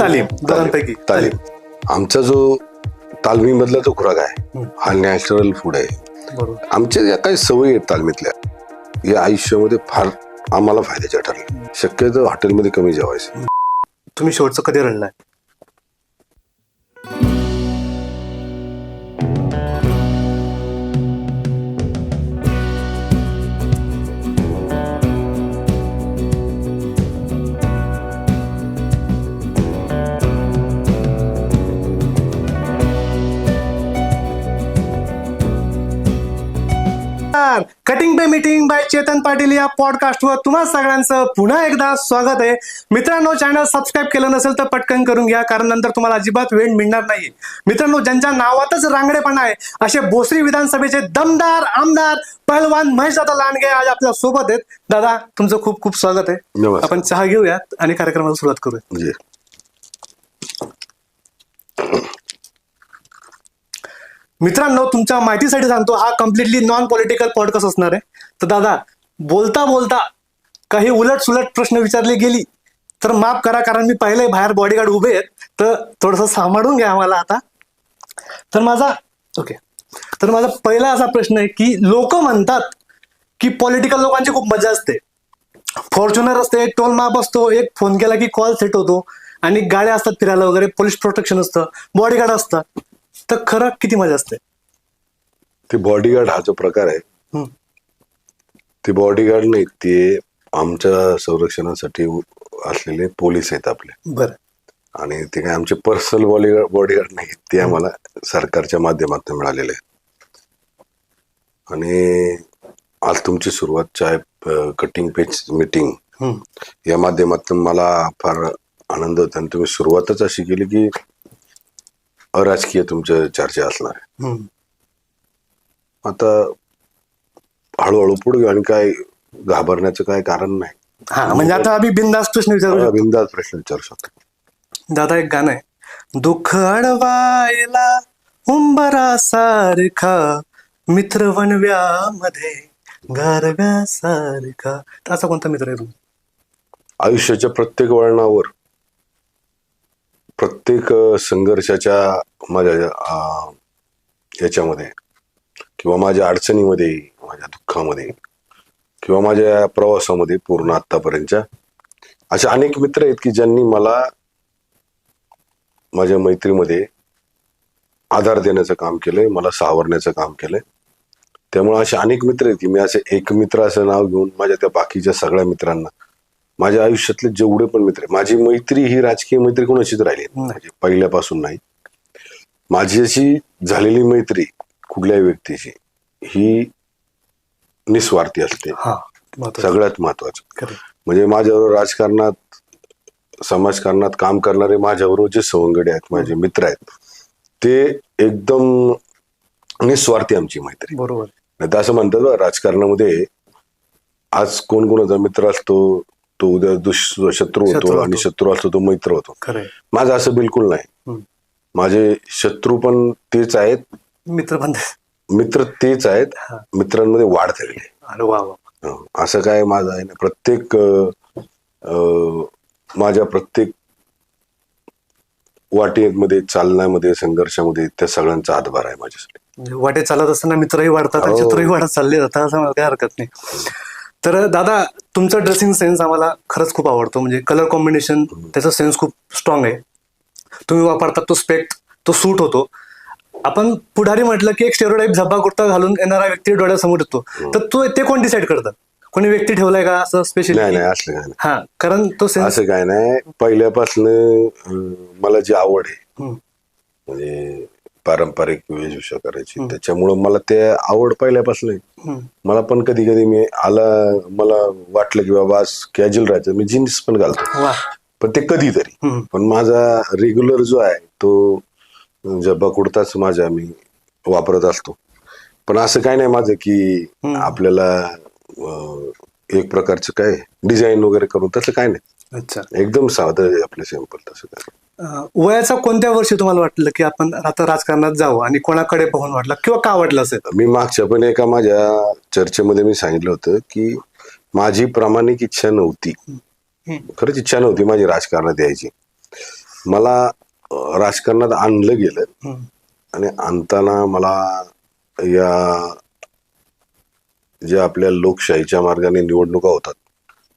तालीम दोघांपैकी तालीम. आमचा जो तालमीमधला जो खुराक आहे हा नॅचरल फूड आहे. बरोबर. आमच्या ज्या काही सवयी आहेत तालमीतल्या या आयुष्यामध्ये फार आम्हाला फायद्याच्या ठरल्या. शक्यतो हॉटेलमध्ये कमी जेवायचं. तुम्ही शेवटचं कधी रडलाय? Cutting pay meeting by Chetan Patil या पॉडकास्टवर तुम्हा सगळ्यांचं पुन्हा एकदा स्वागत आहे. मित्रांनो, चॅनल सबस्क्राईब केलं नसेल तर पटकन करून घ्या, कारण नंतर तुम्हाला अजिबात वेळ मिळणार नाही. मित्रांनो, ज्यांच्या नावातच रांगडेपणा आहे असे भोसरी विधानसभेचे दमदार आमदार पहलवान महेशदादा लांडगे आज आपल्या सोबत आहेत. दादा, तुमचं खूप खूप स्वागत आहे. नमस्कार. आपण चहा घेऊयात आणि कार्यक्रमाला सुरुवात करूया. जी. मित्रांनो, तुमच्या माहितीसाठी सांगतो, हा कम्प्लिटली नॉन पॉलिटिकल पॉडकास्ट असणार आहे. तर दादा, बोलता बोलता काही उलट सुलट प्रश्न विचारले गेली तर माफ करा, कारण मी पहिले बाहेर बॉडीगार्ड उभे आहेत, तर थोडंसं सांभाळून घ्या आम्हाला आता. तर माझा पहिला असा प्रश्न आहे की लोक म्हणतात की पॉलिटिकल लोकांची खूप मजा असते. फॉर्च्युनर असते, टोल माप असतो, एक फोन केला की कॉल सेट होतो आणि गाड्या असतात फिरायला वगैरे, पोलीस प्रोटेक्शन असतं, बॉडीगार्ड असतात. तर खरं किती मजा असते? ते बॉडीगार्ड हा जो प्रकार आहे ते बॉडीगार्ड नाही, ते आमच्या संरक्षणासाठी असलेले पोलीस आहेत आपले. बरं. आणि ते काय आमचे पर्सनल बॉडीगार्ड नाही, ते आम्हाला सरकारच्या माध्यमातून मिळालेले आहेत. आणि आज तुमची सुरुवातची आहे कटिंग पेज मीटिंग या माध्यमातून मला फार आनंद होता. आणि तुम्ही सुरुवातच अशी केली की अराजकीय तुमच्या चर्चा असणार आहे. आता हळूहळू पुढे घेऊ आणि काय घाबरण्याचं काय कारण नाही. हा, म्हणजे आता आम्ही बिंदास प्रश्न विचारू. बिंदास प्रश्न विचारू शकतो. दादा, एक गाणं आहे, दुःख अडवायला उंबरासारखा मित्र वणव्यामध्ये गारव्यासारखा. असा कोणता मित्र आहे तुम्ही? आयुष्याच्या प्रत्येक वळणावर, प्रत्येक संघर्षाच्या माझ्या याच्यामध्ये किंवा माझ्या अडचणीमध्ये, माझ्या दुःखामध्ये किंवा माझ्या प्रवासामध्ये पूर्ण आतापर्यंतच्या अशा अनेक मित्र आहेत की ज्यांनी मला माझ्या मैत्रीमध्ये आधार देण्याचं काम केलंय, मला सावरण्याचं काम केलंय. त्यामुळे असे अनेक मित्र आहेत की मी असे एक मित्र असं नाव घेऊन माझ्या त्या बाकीच्या सगळ्या मित्रांना, माझ्या आयुष्यातले जेवढे पण मित्र, माझी मैत्री ही राजकीय मैत्री कोणाशीच राहिली म्हणजे पहिल्यापासून नाही. माझी अशी झालेली मैत्री कुठल्याही व्यक्तीची ही निस्वार्थी असते. सगळ्यात महत्वाचं म्हणजे माझ्याबरोबर राजकारणात, समाजकारणात काम करणारे माझ्याबरोबर जे सवंगडी आहेत, माझे मित्र आहेत, ते एकदम निस्वार्थी आमची मैत्री. बरोबर. नाही तर असं म्हणतात बघा, राजकारणामध्ये आज कोण कोणाचा मित्र असतो तो उद्या शत्रू होतो आणि शत्रू असतो तो मित्र होतो. माझं असं बिलकुल नाही. माझे शत्रू पण तेच आहेत, मित्र तेच आहेत. मित्रांमध्ये वाढ झालेली आहे. असं काय माझं आहे ना, प्रत्येक माझ्या प्रत्येक वाटेमध्ये, चालण्यामध्ये, संघर्षामध्ये त्या सगळ्यांचा हातभार आहे माझ्यासाठी. वाटे चालत असताना मित्रही वाढतात आणि शत्रूही वाढत चालले जातात, असं मला काही हरकत नाही. तर दादा, तुमचा ड्रेसिंग सेन्स आम्हाला खरंच खूप आवडतो. म्हणजे कलर कॉम्बिनेशन, त्याचा सेन्स खूप स्ट्रॉंग आहे. तुम्ही वापरतात तो स्पेक्ट, तो सूट होतो. आपण पुढारी म्हटलं की एक स्टेरियोटाइप झब्बा कुर्ता घालून येणारा व्यक्ती डोळ्यासमोर येतो, तर ते कोण डिसाईड करतात? कोणी व्यक्ती ठेवलाय का असं स्पेशली? नाही, असलं काय नाही. हा, कारण तो सेन्स असं काय नाही. पहिल्यापासून मला जी आवड आहे म्हणजे पारंपरिक वेशभूषा करायची, त्याच्यामुळं मला ते आवड पहिल्यापासून आहे. मला पण कधी कधी मला वाटलं की बाबा आज कॅज्युअल राहायचं, मी जीन्स पण घालतो, पण ते कधीतरी. पण माझा रेग्युलर जो आहे तो झब्बा कुर्ताच माझा मी वापरत असतो. पण असं काय नाही माझं की आपल्याला एक प्रकारचं काय डिझाईन वगैरे करून, तसं काय नाही. अच्छा, एकदम साधं आपलं सिंपल. तसं काय. वयाचा कोणत्या वर्षी तुम्हाला वाटलं की आपण आता राजकारणात जावं आणि कोणाकडे पाहून वाटलं किंवा का वाटलं असेल? मी मागच्या पण एका माझ्या चर्चेमध्ये मी सांगितलं होतं की माझी प्रामाणिक इच्छा नव्हती, खरंच इच्छा नव्हती माझी राजकारणात यायची. मला राजकारणात आणलं गेलं हम्म. आणि आणताना मला या ज्या आपल्या लोकशाहीच्या मार्गाने निवडणुका होतात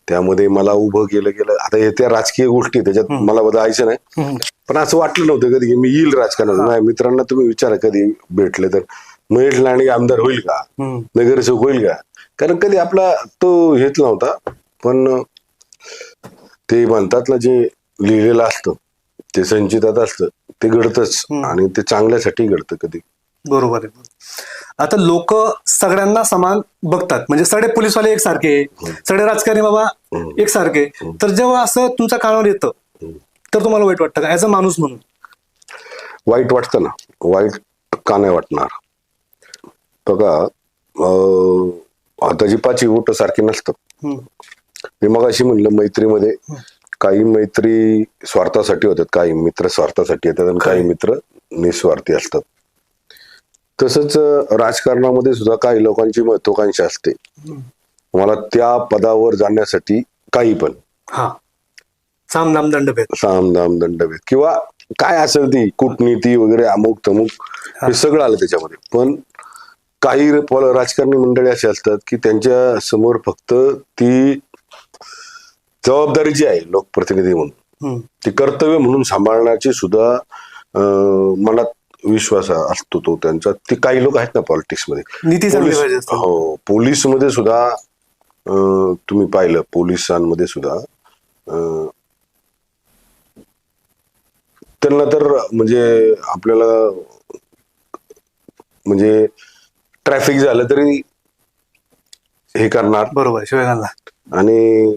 त्यामध्ये मला उभं केलं गेलं. आता हे त्या राजकीय गोष्टी त्याच्यात मला जायचं नाही, हम्म. पण असं वाटलं नव्हतं कधी की मी येईल राजकारणात. माझ्या मित्रांना तुम्ही विचारा कधी भेटले तर, महेश लांडगे आमदार होईल का, हम्म. नगरसेवक होईल का, कारण कधी आपला तो हेच नव्हता. पण ते म्हणतात ना, जे लिहिलेलं असतं ते संचितात असतं ते घडतंच, आणि ते चांगल्यासाठी घडतं कधी. बरोबर आहे. आता लोक सगळ्यांना समान बघतात, म्हणजे सगळे पोलीसवाले एकसारखे, सगळे राजकारणी बाबा एकसारखे. तर जेव्हा असं तुमच्या कानावर येतं तर तुम्हाला वाईट वाटतं का ऍज अ माणूस म्हणून? वाईट वाटतं ना. वाईट का नाही वाटणार? बघा, आताची पाचवी बोट सारखी नसतं. हम्म. मी मग अशी म्हणलं, मैत्रीमध्ये काही मैत्री स्वार्थासाठी होतात, काही मित्र स्वार्थासाठी येतात आणि काही मित्र निस्वार्थी असतात. तसंच राजकारणामध्ये सुद्धा काही लोकांची महत्वाकांक्षा असते, मला त्या पदावर जाण्यासाठी काही पण हा, साम दाम दंडभेद. साम दाम दंडभेद किंवा काय असेल ती कूटनीती वगैरे अमुक तमुक हे सगळं आलं त्याच्यामध्ये. पण काही राजकारणी मंडळी असे असतात की त्यांच्या समोर फक्त ती जबाबदारी जी आहे लोकप्रतिनिधी म्हणून, ती कर्तव्य म्हणून सांभाळण्याची सुद्धा मनात विश्वास असतो तो त्यांचा. ते काही लोक आहेत ना पॉलिटिक्स मध्ये, नीती चांगली पाहिजे असते. हो, पोलीस मध्ये सुद्धा तुम्ही पाहिलं, पोलिसांमध्ये सुद्धा त्यांना तर म्हणजे आपल्याला म्हणजे ट्रॅफिक झालं तरी हे करणार, बरोबर, शिवाय घालणार. आणि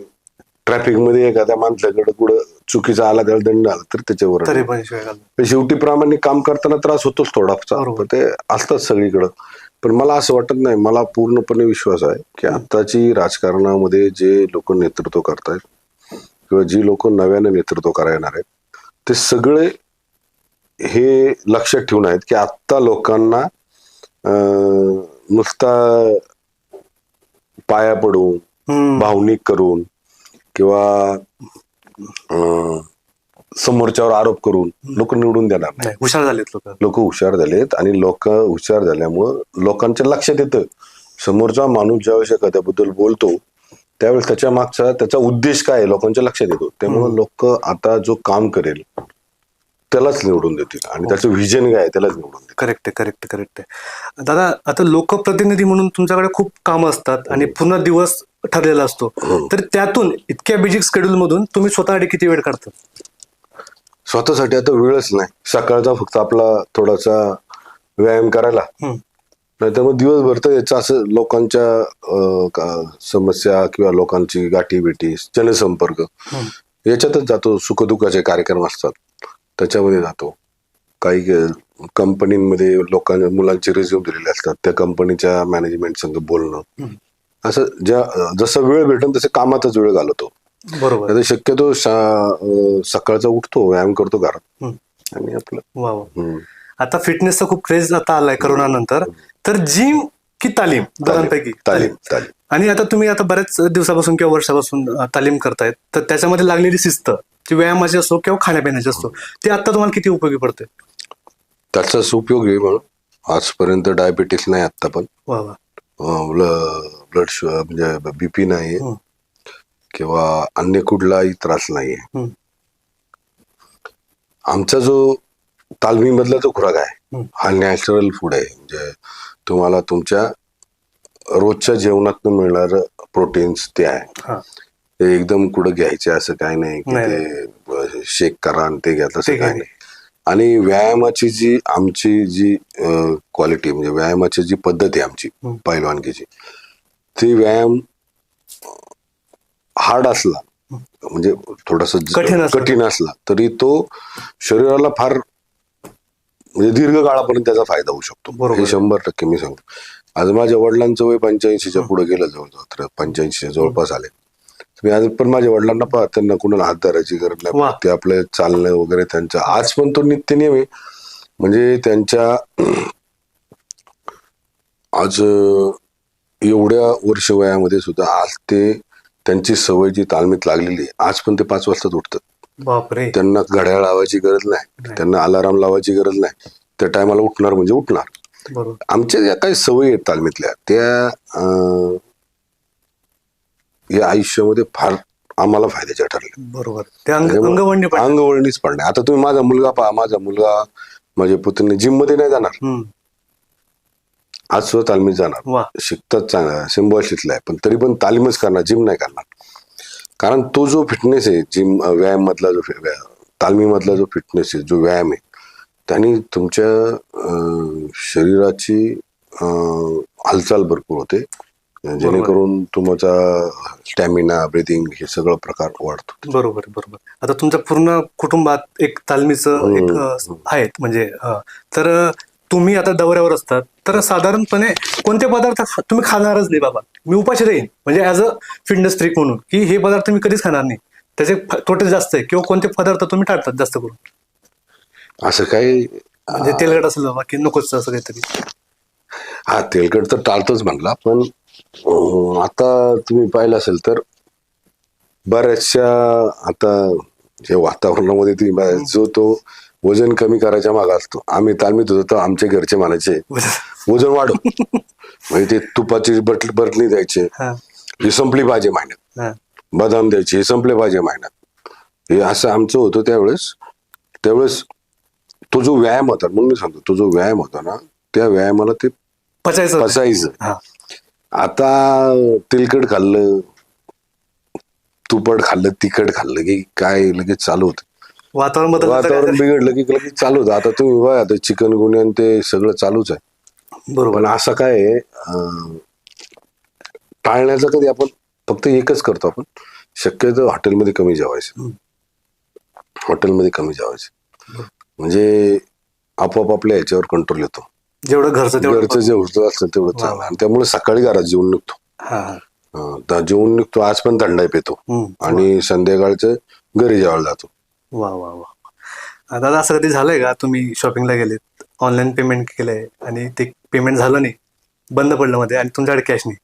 ट्रॅफिक मध्ये एखाद्या माणसाकडे कुठं चुकीचा आला त्याला दंड आला तर त्याच्यावर तरी पण शिवाय घालणार. शेवटी प्रामाणिक काम करताना त्रास होतोच थोडासा, पण ते असतात सगळीकडं. पण मला असं वाटत नाही, मला पूर्णपणे विश्वास आहे की आताची राजकारणामध्ये जे लोक नेतृत्व करतायत किंवा जी लोक नव्याने नेतृत्व करायला येणार आहेत ते सगळे हे लक्षात ठेवून आहेत की आत्ता लोकांना नुसता पाया पडून भावनिक करून किंवा समोरच्यावर आरोप करून लोक निवडून देणार नाही. हुशार झालेत लोक हुशार झालेत, आणि लोक हुशार झाल्यामुळं लोकांच्या लक्षात येतं समोरचा माणूस ज्यावेळेस एखाद्याबद्दल बोलतो त्यावेळेस त्याच्या मागचा त्याचा उद्देश काय आहे लोकांच्या लक्षात येतो. त्यामुळे लोक आता जो काम करेल त्यालाच निवडून देतील, आणि त्याचं व्हिजन काय आहे त्यालाच निवडून देतील. करेक्ट करेक्ट करेक्ट आहे दादा. आता लोकप्रतिनिधी म्हणून तुमच्याकडे खूप कामं असतात आणि पूर्ण दिवस ठरलेला असतो, तर त्यातून इतक्या बिझी शेड्यूल मधून तुम्ही स्वतःसाठी किती वेळ काढता? स्वतःसाठी आता वेळच नाही. सकाळचा फक्त आपला थोडासा व्यायाम करायला, नाही तर मग दिवसभर तर याचं असं लोकांच्या समस्या किंवा लोकांची गाठी भेटी, जनसंपर्क याच्यातच जातो. सुखदुःखाचे कार्यक्रम असतात त्याच्यामध्ये जातो. काही कंपनीमध्ये लोकांना मुलांचे रिझ्यूम दिलेले असतात, त्या कंपनीच्या मॅनेजमेंट संग बोलणं, असं जसं वेळ भेटेल तसे कामातच वेळ घालवतो. बरोबर. शक्यतो सकाळचा उठतो, व्यायाम करतो घरात, आणि आपलं वा. आता फिटनेसचा खूप क्रेज आता आलाय करोना नंतर, तर जिम की तालीम, दोघांपैकी? तालीम. आणि आता तुम्ही आता बऱ्याच दिवसापासून किंवा वर्षापासून तालीम करतायत, तर त्याच्यामध्ये लागलेली शिस्त, ती व्यायामाची असो किंवा खाण्यापिण्याची असतो, ती आता तुम्हाला किती उपयोगी पडते? त्याचाच उपयोग आहे. म्हणून आजपर्यंत डायबिटीस नाही आता, पण ब्लड म्हणजे बीपी नाहीये किंवा अन्य कुठलाही त्रास नाहीये. आमचा जो तालमीमधला जो खुराक आहे हा नॅचरल फूड आहे. म्हणजे तुम्हाला तुमच्या रोजच्या जेवणातून मिळणार प्रोटीन्स ते आहे. ते एकदम कुठं घ्यायचे असं काही नाही की ते शेक करा आणि ते घ्या, तसं काही नाही. आणि व्यायामाची जी आमची जी क्वालिटी, म्हणजे व्यायामाची जी पद्धत आहे आमची पहिलवानकीची, ती व्यायाम हार्ड असला म्हणजे थोडासा कठीण असला तरी तो शरीराला फार म्हणजे दीर्घ काळापर्यंत त्याचा फायदा होऊ शकतो. हे 100% मी सांगतो. आज माझ्या वडिलांचं वय 85च्या पुढे गेलं, जवळजवळ 85च्या जवळपास आले. मी आज पण माझ्या वडिलांना पहा, त्यांना कुणाला हात धरायची गरज नाही, ते आपले चालणं वगैरे त्यांचं आज पण तो नित्य नियम आहे. म्हणजे त्यांच्या आज एवढ्या वर्ष वयामध्ये सुद्धा आज ते त्यांची सवय जी तालमीत लागलेली आहे, आज पण ते 5 वाजताच उठतात. बापरे. त्यांना घड्याळ लावायची गरज नाही, त्यांना अलाराम लावायची गरज नाही. त्या टायमाला उठणार म्हणजे उठणार. बरोबर. आमच्या ज्या काही सवयी आहेत तालमीतल्या त्या या आयुष्यामध्ये फार आम्हाला फायद्याच्या ठरल्या. बरोबर. ते अंगवळणी पण. अंगवळणीच पडणे. आता तुम्ही माझा मुलगा पहा, माझा मुलगा माझ्या पुतणी जिम मध्ये नाही जाणार, आज सुद्धा तालमीत जाणार, वा. शिकतात चांगला, सिम्बॉसिसला आहे, पण तरी पण तालीमच करणार, जिम नाही करणार. कारण तो जो फिटनेस आहे, जिम व्यायाम मधला जो तालमीमधला जो फिटनेस आहे, जो व्यायाम आहे, त्याने तुमच्या शरीराची हालचाल भरपूर होते, जेणेकरून तुमचा स्टॅमिना, ब्रिथिंग हे सगळं प्रकार वाढतो. बरोबर बरोबर. आता तुमच्या पूर्ण कुटुंबात एक तालमीचं एक आहेत म्हणजे तर तुम्ही आता दौऱ्यावर असतात, तर साधारणपणे कोणते पदार्थ तुम्ही खाणारच नाही बाबा, मी उपाशी राहीन म्हणजे ऍज अ फिटनेस ट्रिक म्हणून, की हे पदार्थ मी कधीच खाणार नाही, त्याचे तोटे जास्त आहे, किंवा कोणते पदार्थ तुम्ही टाळतात जास्त करून? असं काही म्हणजे तेलकट असेल बाबा की नकोच असं काहीतरी? हा, तेलकट तर टाळतोच म्हणला, पण आता तुम्ही पाहिलं असेल तर बऱ्याचशा आता जे वातावरणामध्ये तुम्ही जो तो वजन कमी करायच्या मागा असतो. आम्ही तालमीत होतो तर आमचे घरचे म्हणायचे वजन वाढव, म्हणजे ते तुपाची बटली द्यायचे, ही संपली पाहिजे महिन्यात, बदाम द्यायचे, हे संपले पाहिजे महिन्यात, हे असं आमचं होतं त्यावेळेस. तो जो व्यायाम होता, म्हणून मी सांगतो, तो जो व्यायाम होता ना, त्या व्यायामाला ते पचायचं. आता तेलकट खाल्लं, तुपट खाल्लं, तिखट खाल्लं की काय लगेच चालू होतं, वातावरण बिघडलं की लगेच चालू होतं. आता तुम्ही बघा, आता चिकनगुन्या ते सगळं चालूच आहे. बरोबर. पण असं काय टाळण्याचं कधी आपण फक्त एकच करतो, आपण शक्यतो हॉटेलमध्ये कमी जेवायचं, हॉटेलमध्ये कमी जेवायचं, म्हणजे आपोआप आपल्या ह्याच्यावर कंट्रोल येतो. जेवढं घरचं जे होतं असतं तेवढं चांगलं. आणि त्यामुळे सकाळी घरात जेवून निघतो, जेवून निघतो, आज पण थंडाई पितो, आणि संध्याकाळचं घरी जेवायला जातो. वा वा वा. दादा, असं कधी झालंय का तुम्ही शॉपिंगला गेलेत, ऑनलाईन पेमेंट केलंय आणि ते पेमेंट झालं नाही, बंद पडलं मध्ये, आणि तुमच्याकडे कॅश नाही?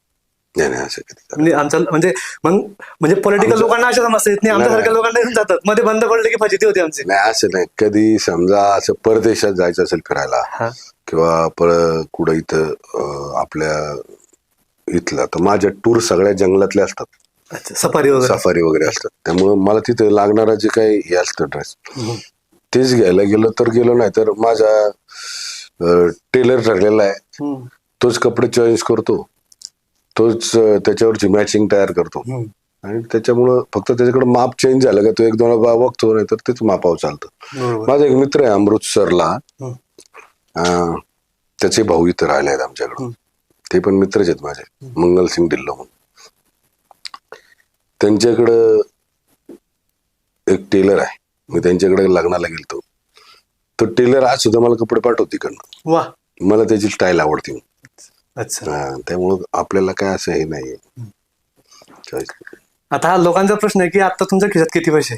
नाही, असं कधी म्हणजे आमच्या म्हणजे पॉलिटिकल लोकांना अशा समस्या येत नाही, आमच्यासारख्या लोकांना येऊन जातात, मध्ये बंद पडलं की फजिती होती आमची. नाही, असं नाही. कधी समजा असं परदेशात जायचं असेल फिरायला, किंवा कुठं इथं आपल्या इथलं, तर माझ्या टूर सगळ्या जंगलातल्या असतात, सफारी वगैरे असतात. त्यामुळे मला तिथे लागणारा जे काही हे असतं ड्रेस, तेच घ्यायला गेलं तर गेलो, नाही तर माझा टेलर ठरलेला आहे, तोच कपडे चॉईस करतो, तोच त्याच्यावरची मॅचिंग तयार करतो, आणि त्याच्यामुळं फक्त त्याच्याकडे माप चेंज झालं का तो एक दोन बघतो, नाही तर तेच मापावर चालतं. माझा एक मित्र आहे अमृतसरला, त्याचे भाऊ इथं राहिले आहेत आमच्याकडं, ते पण मित्रच आहेत माझे, मंगलसिंग ढिल्लो म्हणून. त्यांच्याकडं एक टेलर आहे, मी त्यांच्याकडे लग्नाला गेलतो, तो टेलर आज सुद्धा मला कपडे पाठवतो तिकडनं. मला त्याची स्टाईल आवडते. त्यामुळं आपल्याला काय असं हे नाहीये. आता हा लोकांचा प्रश्न आहे की आता तुमच्या खिशात किती पैसे?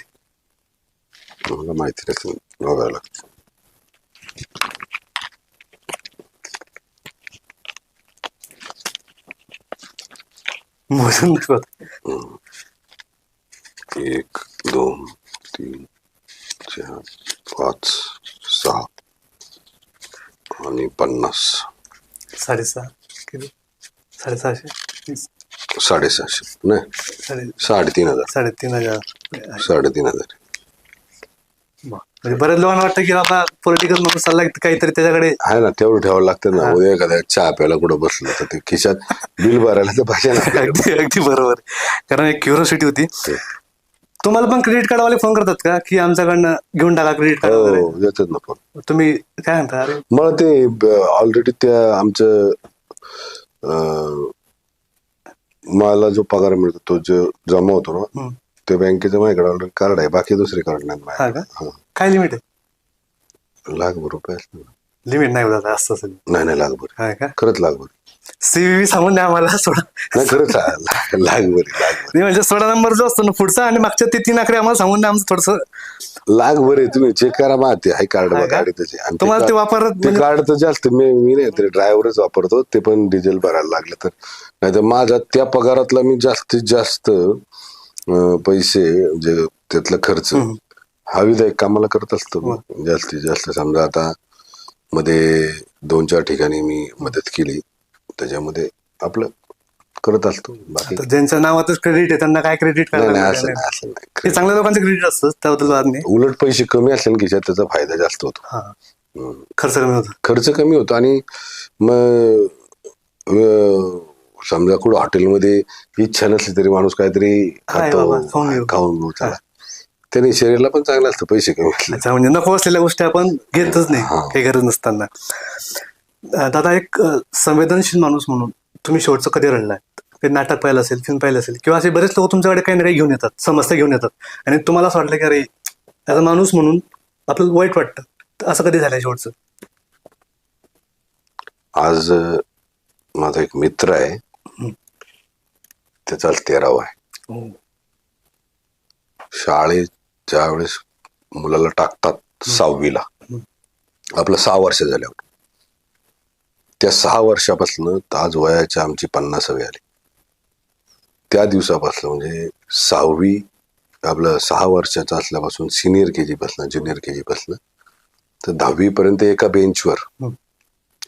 मला माहिती नाही, बघावं लागतं. मोजून 1 2 3 4 5 6 आणि 50. 6.5 किलो, 650, 750 नाही, 3,500. 3,500. म्हणजे बऱ्याच लोकांना वाटतं की बाबा पॉलिटिकल नको चालला काहीतरी त्याच्याकडे आहे ना, तेवढं ठेवावं लागतं ना. उद्या एखाद्या चहा प्यायला कुठं बसलं तर ते खिशात बिल भरायला तर पाहिजे ना. अगदी बरोबर. कारण एक क्युरिओसिटी होती. तुम्हाला पण क्रेडिट कार्ड वाले फोन करतात का की आमच्याकडनं घेऊन टाका क्रेडिट कार्ड? हो, देतात ना फोन. तुम्ही काय म्हणता? अरे मला ते ऑलरेडी त्या आमचं मला जो पगार मिळतो तो जो जमा होतो ना, ते बँकेचं माझ्याकडे ऑलरेडी कार्ड आहे, बाकी दुसरे कार्ड नाही. काय लिमिट आहे? ₹1,00,000 असतं. लिमिट नाही होत असं असेल? नाही, ₹1,00,000. खरंच ₹1,00,000. सीव्ही सांगून द्या आम्हाला, सोडा. नाही, खरंच ₹1,00,000. म्हणजे 16 नंबर जो असतो ना पुढचा, आणि मागच्या ते 3 आकडे आम्हाला सांगून द्या, आमचं थोडस ₹1,00,000 आहे. तुम्ही चेक करा माहिती आहे कार्ड, गाडी त्याचे. तुम्हाला ते वापरत ते कार्ड तर जास्त मी नाही, ते ड्रायव्हरच वापरतो, ते पण डिझेल भरायला लागले तर. नाही तर माझा त्या पगारातला मी जास्तीत जास्त पैसे, म्हणजे त्यातला खर्च हवीदायक कामाला करत असतो मी जास्तीत जास्त. समजा आता मध्ये 2-4 ठिकाणी मी मदत केली, त्याच्यामध्ये आपलं करत असतो. बाकी आता ज्यांच्या नावातच क्रेडिट आहे त्यांना काय क्रेडिट नाही करणार असं नाही. नाही, असं हे नाही. चांगल्या लोकांचं क्रेडिट असतं, त्याबद्दल वाद नाही. उलट पैसे कमी असले ना खिशात त्याचा फायदा जास्त होतो. हा, खर्च कमी होतो. खर्च कमी होतो. आणि मग समजा कुठं हॉटेलमध्ये इच्छा नसली तरी माणूस काहीतरी हाय खातो, बाबा, खाऊन घेऊ. खाऊन घेऊ चला, त्याने शरीराला पण चांगलं असतं पैसे कमी असले. अच्छा, म्हणजे नको असलेल्या गोष्टी आपण घेतच नाही काही गरज नसताना. दादा, एक संवेदनशील माणूस म्हणून तुम्ही शेवटचं कधी रडलाय? काही नाटक पाहिलं असेल, फिल्म पाहिलं असेल, किंवा असे बरेच लोक तुमच्याकडे काही ना काही घेऊन येतात, समस्या घेऊन येतात, आणि तुम्हाला असं वाटलं की अरे ॲज अ माणूस म्हणून आपल्याला वाईट वाटतं, तर असं कधी झालंय शेवटचं? आज माझा एक मित्र आहे, त्याचा आज 13वा आहे. शाळेत ज्या वेळेस मुलाला टाकतात 6वीला, आपलं 6 वर्ष झाल्यावर, त्या 6 वर्षापासून आज वयाच्या आमची 50वी आली. त्या दिवसापासून म्हणजे 6वी आपलं 6 वर्षाचं असल्यापासून सिनियर के जी पासून, ज्युनियर के जी पासून तर 10वी पर्यंत एका बेंचवर,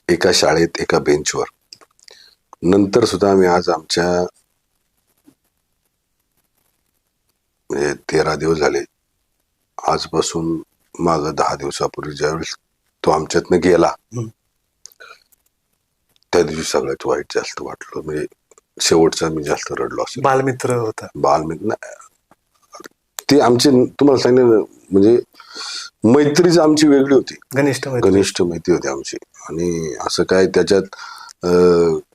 एका शाळेत एका बेंचवर. नंतर सुद्धा आम्ही आज आमच्या म्हणजे 13 दिवस झाले, आजपासून माग 10 दिवसापूर्वी ज्यावेळेस तो आमच्यातनं गेला, त्या दिवशी सगळ्यात वाईट जास्त वाटलं. म्हणजे शेवटचा मी जास्त रडलो असेल. बालमित्र होता. बालमित्र ते आमचे, तुम्हाला सांगितलं म्हणजे मैत्रीच आमची वेगळी होती, घनिष्ठ मैत्री होती आमची. आणि असं काय त्याच्यात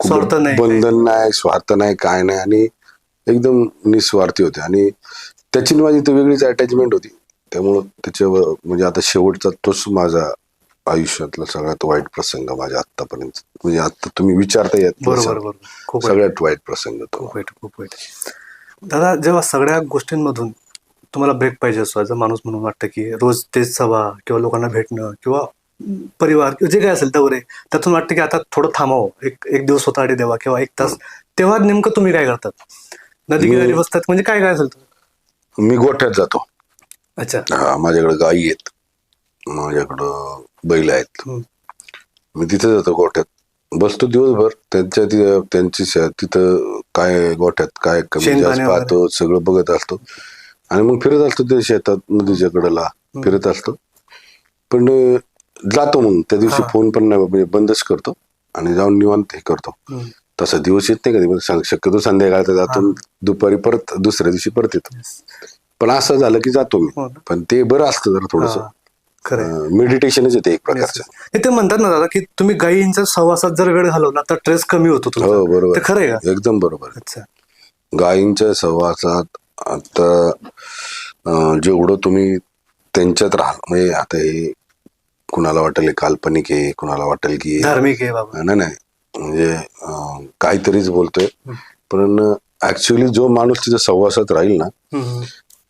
स्वार्थ नाही, बंधन नाही, स्वार्थ नाही, काय नाही, आणि एकदम निस्वार्थी होते. आणि त्याची माझी तर वेगळीच अटॅचमेंट होती. त्यामुळं त्याच्यावर म्हणजे आता शेवटचा तोच माझा आयुष्यातला सगळ्यात वाईट प्रसंग माझ्या आतापर्यंत. म्हणजे आता तुम्ही विचारता येत बरोबर, खूप सगळ्यात वाईट प्रसंग तो. खूप वाईट. दादा, जेव्हा सगळ्या गोष्टींमधून तुम्हाला ब्रेक पाहिजे असतो, ॲज अ माणूस म्हणून वाटतं की रोज तेच सभा किंवा लोकांना भेटणं किंवा परिवार किंवा जे काय असेल दौरे, त्यातून वाटतं की आता थोडं थांबावं, एक दिवस स्वतःसाठी द्यावा किंवा 1 तास, तेव्हा नेमकं तुम्ही काय करतात? नदी किनारी बसतात म्हणजे काय असेल? मी गोठ्यात जातो. अच्छा. हा, माझ्याकडे गायी आहेत, माझ्याकडं बैल आहेत. मी तिथे जातो, गोठ्यात बसतो दिवसभर. त्यांची तिथं काय गोठ्यात काय कमी जास्त पाहतो, सगळं बघत असतो. आणि मग फिरत असतो ते शेतात, नदीच्या कडेला फिरत असतो. पण जातो मग त्या दिवशी फोन पण नाही, म्हणजे बंदच करतो आणि जाऊन निवांत हे करतो. तसा दिवस येत नाही कधी, शक्यतो संध्याकाळचा जातो, दुपारी परत दुसऱ्या दिवशी परत येतो. पण असं झालं की जातो मी. पण ते बरं असतं जरा थोडस, मेडिटेशनच येते एक प्रकारचं. ते म्हणतात ना दादा की तुम्ही गायींच्या सहवासात जर वेळ घालवला तर स्ट्रेस कमी होतो. हो, बरोबर, खरं आहे का? एकदम बरोबर. अच्छा. गायींच्या सहवासात आता जेवढं तुम्ही त्यांच्यात राहाल, म्हणजे आता हे कुणाला वाटेल काल्पनिक आहे, कुणाला वाटेल की धार्मिक आहे बाबा, नाही, म्हणजे काहीतरीच बोलतोय. पण ऍक्च्युअली जो माणूस तिच्या सहवासात राहील ना,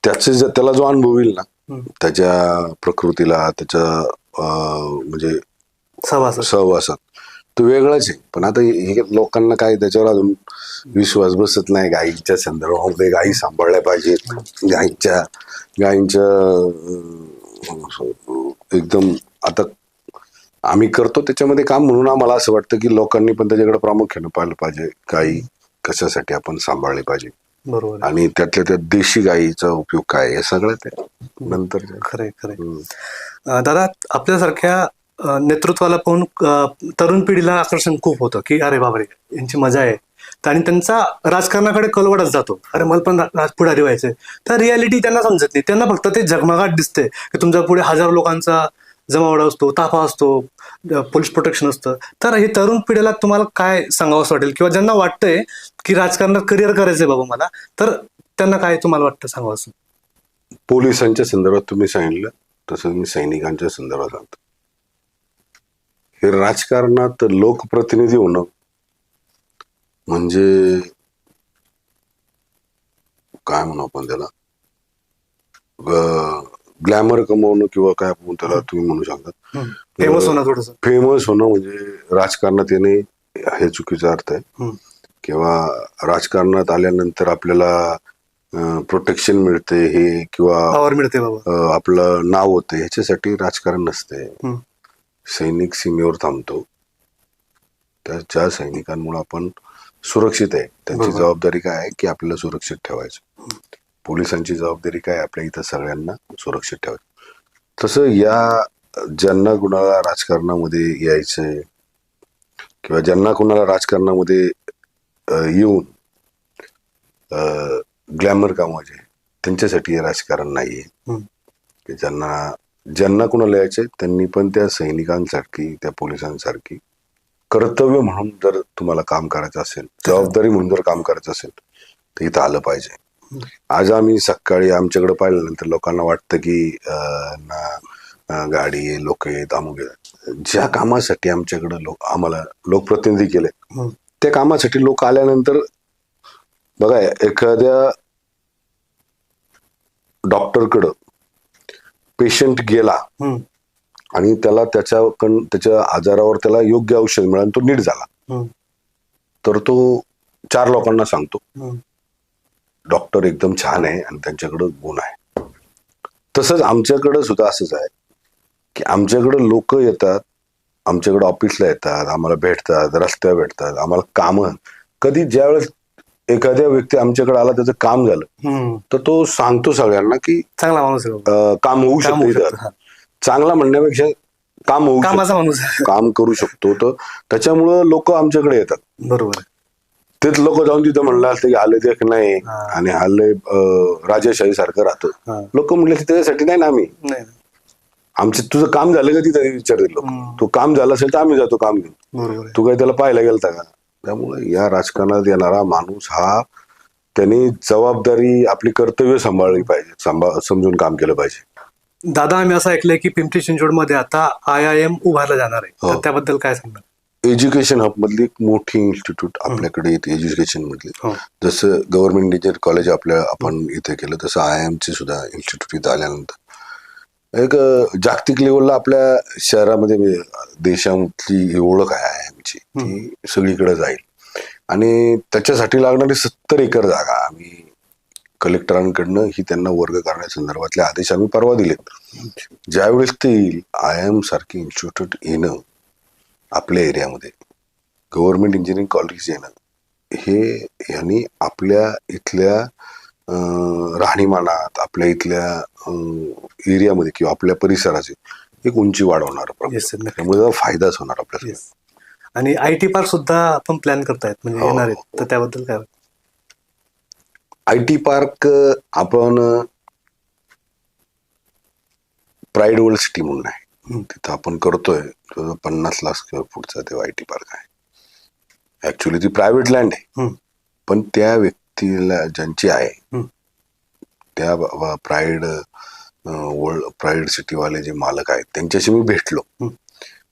त्याला जो अनुभव येईल ना, त्याच्या प्रकृतीला, त्याच्या म्हणजे सहवासात, तो वेगळाच आहे. पण आता हे लोकांना काय त्याच्यावर अजून विश्वास बसत नाही. गायीच्या संदर्भामध्ये गायी सांभाळल्या पाहिजेत, गायींच्या एकदम आता आम्ही करतो त्याच्यामध्ये काम, म्हणून आम्हाला असं वाटतं की लोकांनी पण त्याच्याकडे प्रामुख्याने पाहिलं पाहिजे. गायी कशासाठी आपण सांभाळली पाहिजे, बरोबर. आणि त्यातल्या त्या देशी गायीचा उपयोग काय, हे सगळं ते नंतर. खरंय. दादा, आपल्यासारख्या नेतृत्वाला पाहून तरुण पिढीला आकर्षण खूप होतं की अरे बापरे, यांची मजा आहे, आणि त्यांचा राजकारणाकडे कल वाढत जातो. अरे मला पण पुढारी व्हायचंय. तर रियालिटी त्यांना समजत नाही. त्यांना फक्त ते झगमगाट दिसते की तुमच्या पुढे 1000 लोकांचा जमावडा असतो, ताफा असतो, पोलीस प्रोटेक्शन असतं. तर हे तरुण पिढीला तुम्हाला काय सांगावं असं वाटेल, किंवा ज्यांना वाटतंय की राजकारणात करिअर करायचंय बाबा मला, तर त्यांना काय तुम्हाला वाटतं सांगावं असं? पोलिसांच्या संदर्भात तुम्ही सांगितलं तसं मी सैनिकांच्या संदर्भात सांगतो. हे राजकारणात लोकप्रतिनिधी होणं म्हणजे काय म्हणू आपण त्याला, ग्लॅमर कमवणं किंवा काय आपण त्याला तुम्ही म्हणू शकता. फेमस होणं, थोडंसं फेमस होणं म्हणजे राजकारणात येणे हे चुकीचा अर्थ आहे. किंवा राजकारणात आल्यानंतर आपल्याला प्रोटेक्शन मिळते हे किंवा पावर मिळते बाबा. आपलं नाव होतं ह्याच्यासाठी राजकारण नसते. हम्म. सैनिक सीमेवर थांबतो, त्या ज्या सैनिकांमुळे आपण सुरक्षित आहे त्यांची बरोबर. जबाबदारी काय आहे की आपल्याला सुरक्षित ठेवायचं. पोलिसांची जबाबदारी काय आहे, आपल्या इथं सगळ्यांना सुरक्षित ठेवायचं. तसं या ज्यांना कुणाला राजकारणामध्ये यायचंय किंवा ज्यांना कुणाला राजकारणामध्ये येऊन ग्लॅमर कामाचे त्यांच्यासाठी हे राजकारण नाहीये. हम्म. की ज्यांना कुणाला यायचंय त्यांनी पण त्या सैनिकांसारखी त्या पोलिसांसारखी कर्तव्य म्हणून जर तुम्हाला काम करायचं असेल, जबाबदारी म्हणून जर काम करायचं असेल तर इथं आलं पाहिजे. आज आम्ही सकाळी आमच्याकडे पाहिल्यानंतर लोकांना वाटतं की गाडी लोक आहेत अमुक आहेत. ज्या कामासाठी आमच्याकडे आम्हाला लोकप्रतिनिधी केले त्या कामासाठी लोक आल्यानंतर बघा, एखाद्या डॉक्टरकडं पेशंट गेला आणि त्याला त्याच्या आजारावर त्याला योग्य औषध मिळालं, तो नीट झाला, तर तो 4 लोकांना सांगतो डॉक्टर एकदम छान आहे आणि त्यांच्याकडे गुण आहे. तसंच आमच्याकडे सुद्धा असंच आहे की आमच्याकडे लोक येतात, आमच्याकडे ऑफिसला येतात, आम्हाला भेटतात, रस्त्यावर भेटतात, आम्हाला कामं कधी ज्यावेळेस एखाद्या व्यक्ती आमच्याकडे आला त्याचं काम झालं तर तो सांगतो सगळ्यांना की चांगला माणूस काम होऊ शकतं. चांगला म्हणण्यापेक्षा काम होऊ कामाचा माणूस काम करू शकतो. तर त्याच्यामुळं लोक आमच्याकडे येतात. बरोबर. तेच लोक जाऊन तिथं म्हणलं असतं की आले ते नाही आणि हल्ले राजेशाही सारखं राहतं. लोक म्हणले त्याच्यासाठी नाही ना आम्ही, तुझं काम झालं का तिथं विचारतील लोक. तू काम झालं असेल तर आम्ही जातो काम घेऊन, तू काही त्याला पाहायला गेलता का. त्यामुळे या राजकारणात येणारा माणूस हा त्यांनी जबाबदारी आपली कर्तव्य सांभाळली पाहिजे, समजून काम केलं पाहिजे. दादा, आम्ही असं ऐकलंय की पिंपरी चिंचवड मध्ये आता IIM उभारलं जाणार आहे, तर त्याबद्दल काय सांगणार. एज्युकेशन हब मधली एक मोठी इन्स्टिट्यूट आपल्याकडे येते एज्युकेशन मधली. जसं गव्हर्नमेंट इंजिनियर कॉलेज आपण इथे केलं तसं IIM ची सुद्धा इन्स्टिट्यूट इथं आल्यानंतर एक जागतिक लेवलला आपल्या शहरामध्ये देशामधली ओळख आहे IIM ची, ती सगळीकडे जाईल. आणि त्याच्यासाठी लागणारी 70 एकर जागा आम्ही कलेक्टरांकडनं ही त्यांना वर्ग करण्यासंदर्भातले आदेश आम्ही परवा दिलेत. ज्यावेळेस ते येईल IIM सारखी इन्स्टिट्यूट येणं आपल्या एरियामध्ये, गव्हर्नमेंट इंजिनिअरिंग कॉलेज येणं, हे यांनी आपल्या इथल्या राहणीमानात, आपल्या इथल्या एरियामध्ये किंवा आपल्या परिसराची एक उंची वाढवणार. त्यामुळे फायदाच होणार आपल्याला. आणि IT पार्क सुद्धा आपण प्लॅन करतायत म्हणजे येणार आहेत, तर त्याबद्दल काय. IT पार्क आपण प्राईड वर्ल्ड सिटी म्हणून आहे तिथं आपण करतोय. 50 लाख स्क्वेअर फूटचा तेव्हा IT पार्क आहे. ऍक्च्युली ती प्रायव्हेट लँड आहे, पण त्या व्यक्तीला ज्यांची आहे त्या प्राईड सिटीवाले जे मालक आहेत त्यांच्याशी मी भेटलो.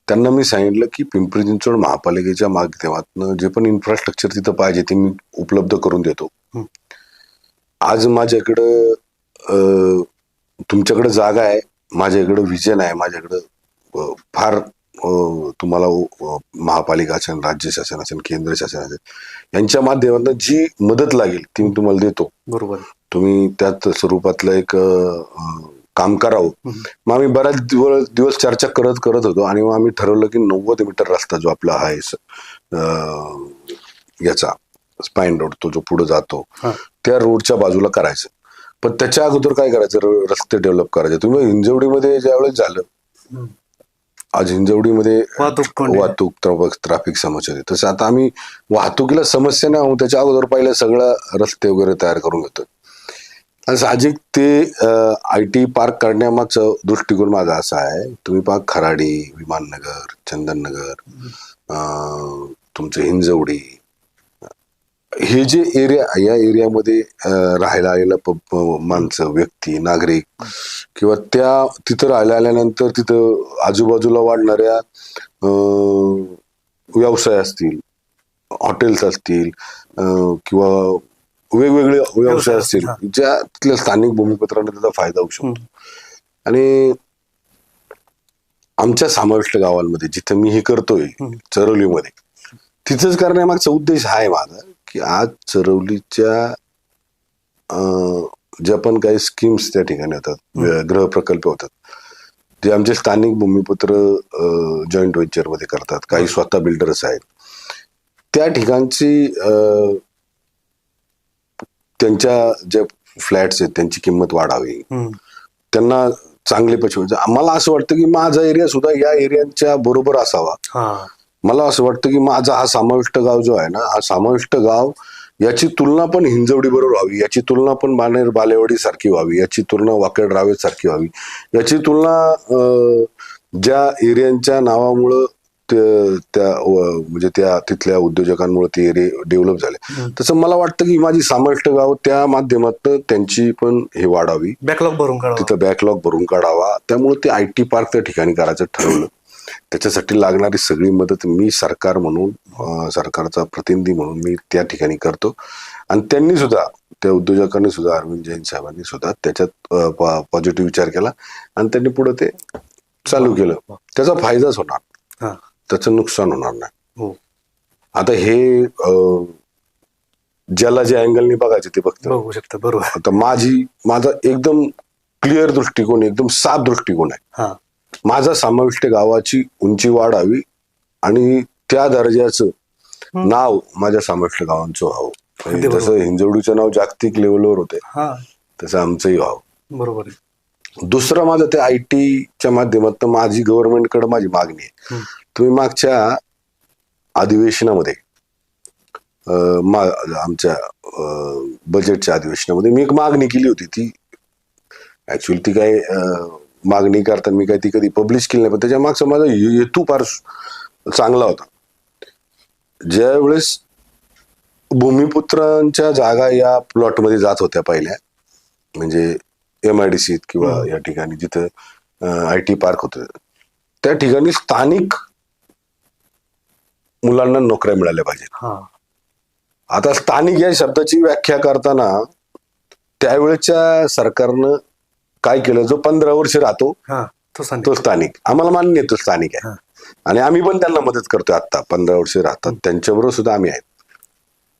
त्यांना मी सांगितलं की पिंपरी चिंचवड महापालिकेच्या माध्यमातून जे पण इन्फ्रास्ट्रक्चर तिथं पाहिजे ते मी उपलब्ध करून देतो. आज माझ्याकडं तुमच्याकडे जागा आहे, माझ्याकडे विजन आहे, माझ्याकडं फार तुम्हाला महापालिका असेल, राज्य शासन असेल, केंद्र शासन असेल, यांच्या माध्यमातून जी मदत लागेल ती मी तुम्हाला देतो. बरोबर. तुम्ही त्यात स्वरूपातलं एक काम करावं. मग आम्ही बऱ्याच दिवस चर्चा करत होतो आणि मग आम्ही ठरवलं की 90 मीटर रस्ता जो आपला आहे याचा स्पाईन रोड, तो जो पुढे जातो त्या रोडच्या बाजूला करायचं. पण त्याच्या अगोदर काय करायचं, रस्ते डेव्हलप करायचे. तुम्ही हिंजवडीमध्ये ज्यावेळेस झालं, आज हिंजवडीमध्ये वाहतूक ट्रॅफिक समस्या आहे, तसं आता आम्ही वाहतुकीला समस्या नाही होऊ त्याच्या अगोदर पहिले सगळं रस्ते वगैरे तयार करून घेतोय. आणि साहजिक ते IT पार्क करण्यामागचा दृष्टिकोन माझा असा आहे, तुम्ही पहा खराडी, विमाननगर, चंदननगर, तुमचं हिंजवडी, हे जे एरिया, या एरियामध्ये राहायला आलेला माणसं, व्यक्ती, नागरिक किंवा तिथं राहायला आल्यानंतर तिथं आजूबाजूला वाढणाऱ्या व्यवसाय असतील, हॉटेल्स असतील किंवा वेगवेगळे व्यवसाय असतील, ज्या तिथल्या स्थानिक भूमिपत्रांना त्याचा फायदा होऊ शकतो. आणि आमच्या समाविष्ट गावांमध्ये जिथं मी हे करतोय चरवलीमध्ये, तिथंच करण्यामागचा उद्देश हा आहे माझा की आज चरवलीच्या ज्या पण काही स्कीम्स त्या ठिकाणी होतात, गृह प्रकल्प होतात, जे आमचे स्थानिक भूमिपुत्र जॉईंट व्हेंचर मध्ये करतात, काही स्वतः बिल्डर्स आहेत, त्या ठिकाणची त्यांच्या ज्या फ्लॅट्स आहेत त्यांची किंमत वाढावी, त्यांना चांगले पैसे मिळतात. मला असं वाटतं की माझा एरिया सुद्धा या एरियाच्या बरोबर असावा. मला असं वाटतं की माझा हा समाविष्ट गाव जो आहे ना, हा समाविष्ट गाव याची तुलना पण हिंजवडी बरोबर व्हावी, याची तुलना पण बाणेर बालेवाडी सारखी व्हावी, याची तुलना वाकेड रावेत सारखी व्हावी, याची तुलना ज्या एरियांच्या नावामुळं म्हणजे त्या तिथल्या उद्योजकांमुळे ते एरिया डेव्हलप झाले, तसं मला वाटतं की माझी समाविष्ट गाव त्या माध्यमातून त्यांची पण हे वाढावी, बॅकलॉग भरून काढावा, तिथं बॅकलॉग भरून काढावा. त्यामुळे ते IT पार्क त्या ठिकाणी करायचं ठरवलं. त्याच्यासाठी लागणारी सगळी मदत मी सरकार म्हणून, सरकारचा प्रतिनिधी म्हणून मी त्या ठिकाणी करतो. आणि त्यांनी सुद्धा, त्या उद्योजकांनी सुद्धा, अरविंद जैन साहेबांनी सुद्धा त्याच्यात पॉझिटिव्ह विचार केला आणि त्यांनी पुढे ते चालू केलं. त्याचा फायदाच होणार, त्याचं नुकसान होणार नाही. आता हे ज्याला जे अँगलनी बघायचे ते बघू शकतं. बरोबर. आता माझा एकदम क्लिअर दृष्टिकोन, एकदम साफ दृष्टिकोन आहे. माझा समाविष्ट गावाची उंची वाढावी आणि त्या दर्जाचं नाव माझ्या समाविष्ट गावांचं व्हावं. जसं हिंजवडीचं नाव जागतिक लेवलवर होते तसं आमचंही व्हावं. बरोबर. दुसरं माझं ते ITच्या माध्यमातून माझी गव्हर्नमेंटकडे माझी मागणी आहे. तुम्ही मागच्या अधिवेशनामध्ये, आमच्या बजेटच्या अधिवेशनामध्ये मी एक मागणी केली होती. ती ऍक्च्युअली ती काय मागणी करताना मी काय ती कधी पब्लिश केली नाही, पण त्याच्या मागचा माझा हेतू फार चांगला होता. ज्या वेळेस भूमिपुत्रांच्या जागा या प्लॉटमध्ये जात होत्या पहिल्या, म्हणजे MIDC किंवा या ठिकाणी जिथं IT पार्क होतं, त्या ठिकाणी स्थानिक मुलांना नोकऱ्या मिळाल्या पाहिजेत. आता स्थानिक या शब्दाची व्याख्या करताना त्यावेळेच्या सरकारनं काय केलं, जो 15 वर्ष राहतो तो स्थानिक. आम्हाला मान्य आहे तो स्थानिक आहे आणि आम्ही पण त्यांना मदत करतोय. आता 15 वर्ष राहतात त्यांच्याबरोबर सुद्धा आम्ही आहेत.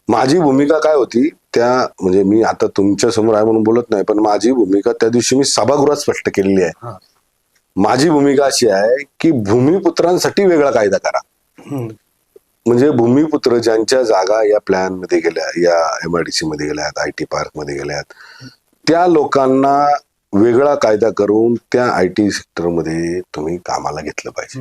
माझी भूमिका काय होती त्या, म्हणजे मी आता तुमच्या समोर आहे म्हणून बोलत नाही, पण माझी भूमिका त्या दिवशी मी सभागृहात स्पष्ट केलेली आहे. माझी भूमिका अशी आहे की भूमिपुत्रांसाठी वेगळा कायदा करा. म्हणजे भूमिपुत्र ज्यांच्या जागा या प्लॅन मध्ये गेल्या, या MIDC मध्ये गेल्यात, IT पार्क मध्ये गेल्यात, त्या लोकांना वेगळा कायदा करून त्या IT सेक्टरमध्ये तुम्ही कामाला घेतलं पाहिजे.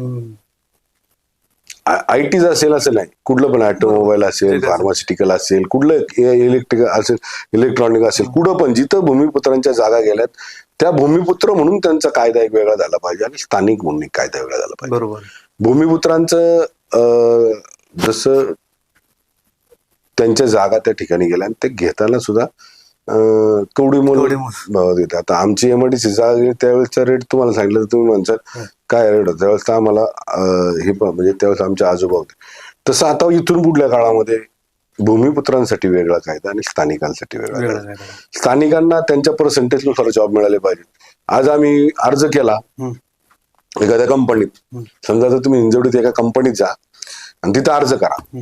ITच असेल असं नाही, कुठलं पण ऑटोमोबाईल असेल, फार्मास्युटिकल असेल, कुठलं इलेक्ट्रिकल असेल, इलेक्ट्रॉनिक असेल, कुठं पण जिथं भूमिपुत्रांच्या जागा गेल्यात त्या भूमिपुत्र म्हणून त्यांचा कायदा एक वेगळा झाला पाहिजे आणि स्थानिक म्हणून एक कायदा वेगळा झाला पाहिजे. बरोबर. भूमिपुत्रांचं जसं त्यांच्या जागा त्या ठिकाणी गेल्या आणि ते घेताना सुद्धा कवडी मोल देतात. आता आमची MIDC जागा त्यावेळेसचा रेट तुम्हाला सांगितलं तर तुम्ही म्हणसाल काय रेट होता, त्यावेळेस तर आम्हाला हे म्हणजे त्यावेळेस आमचे आजोबा होते. तसं आता इथून पुढल्या काळामध्ये भूमिपुत्रांसाठी वेगळा कायदा आणि स्थानिकांसाठी वेगळा कायदा. स्थानिकांना त्यांच्या पर्सेंटेजनुसार जॉब मिळाले पाहिजे. आज आम्ही अर्ज केला एखाद्या कंपनीत, समजा तर तुम्ही हिंजवडीत एका कंपनीत जा आणि तिथं अर्ज करा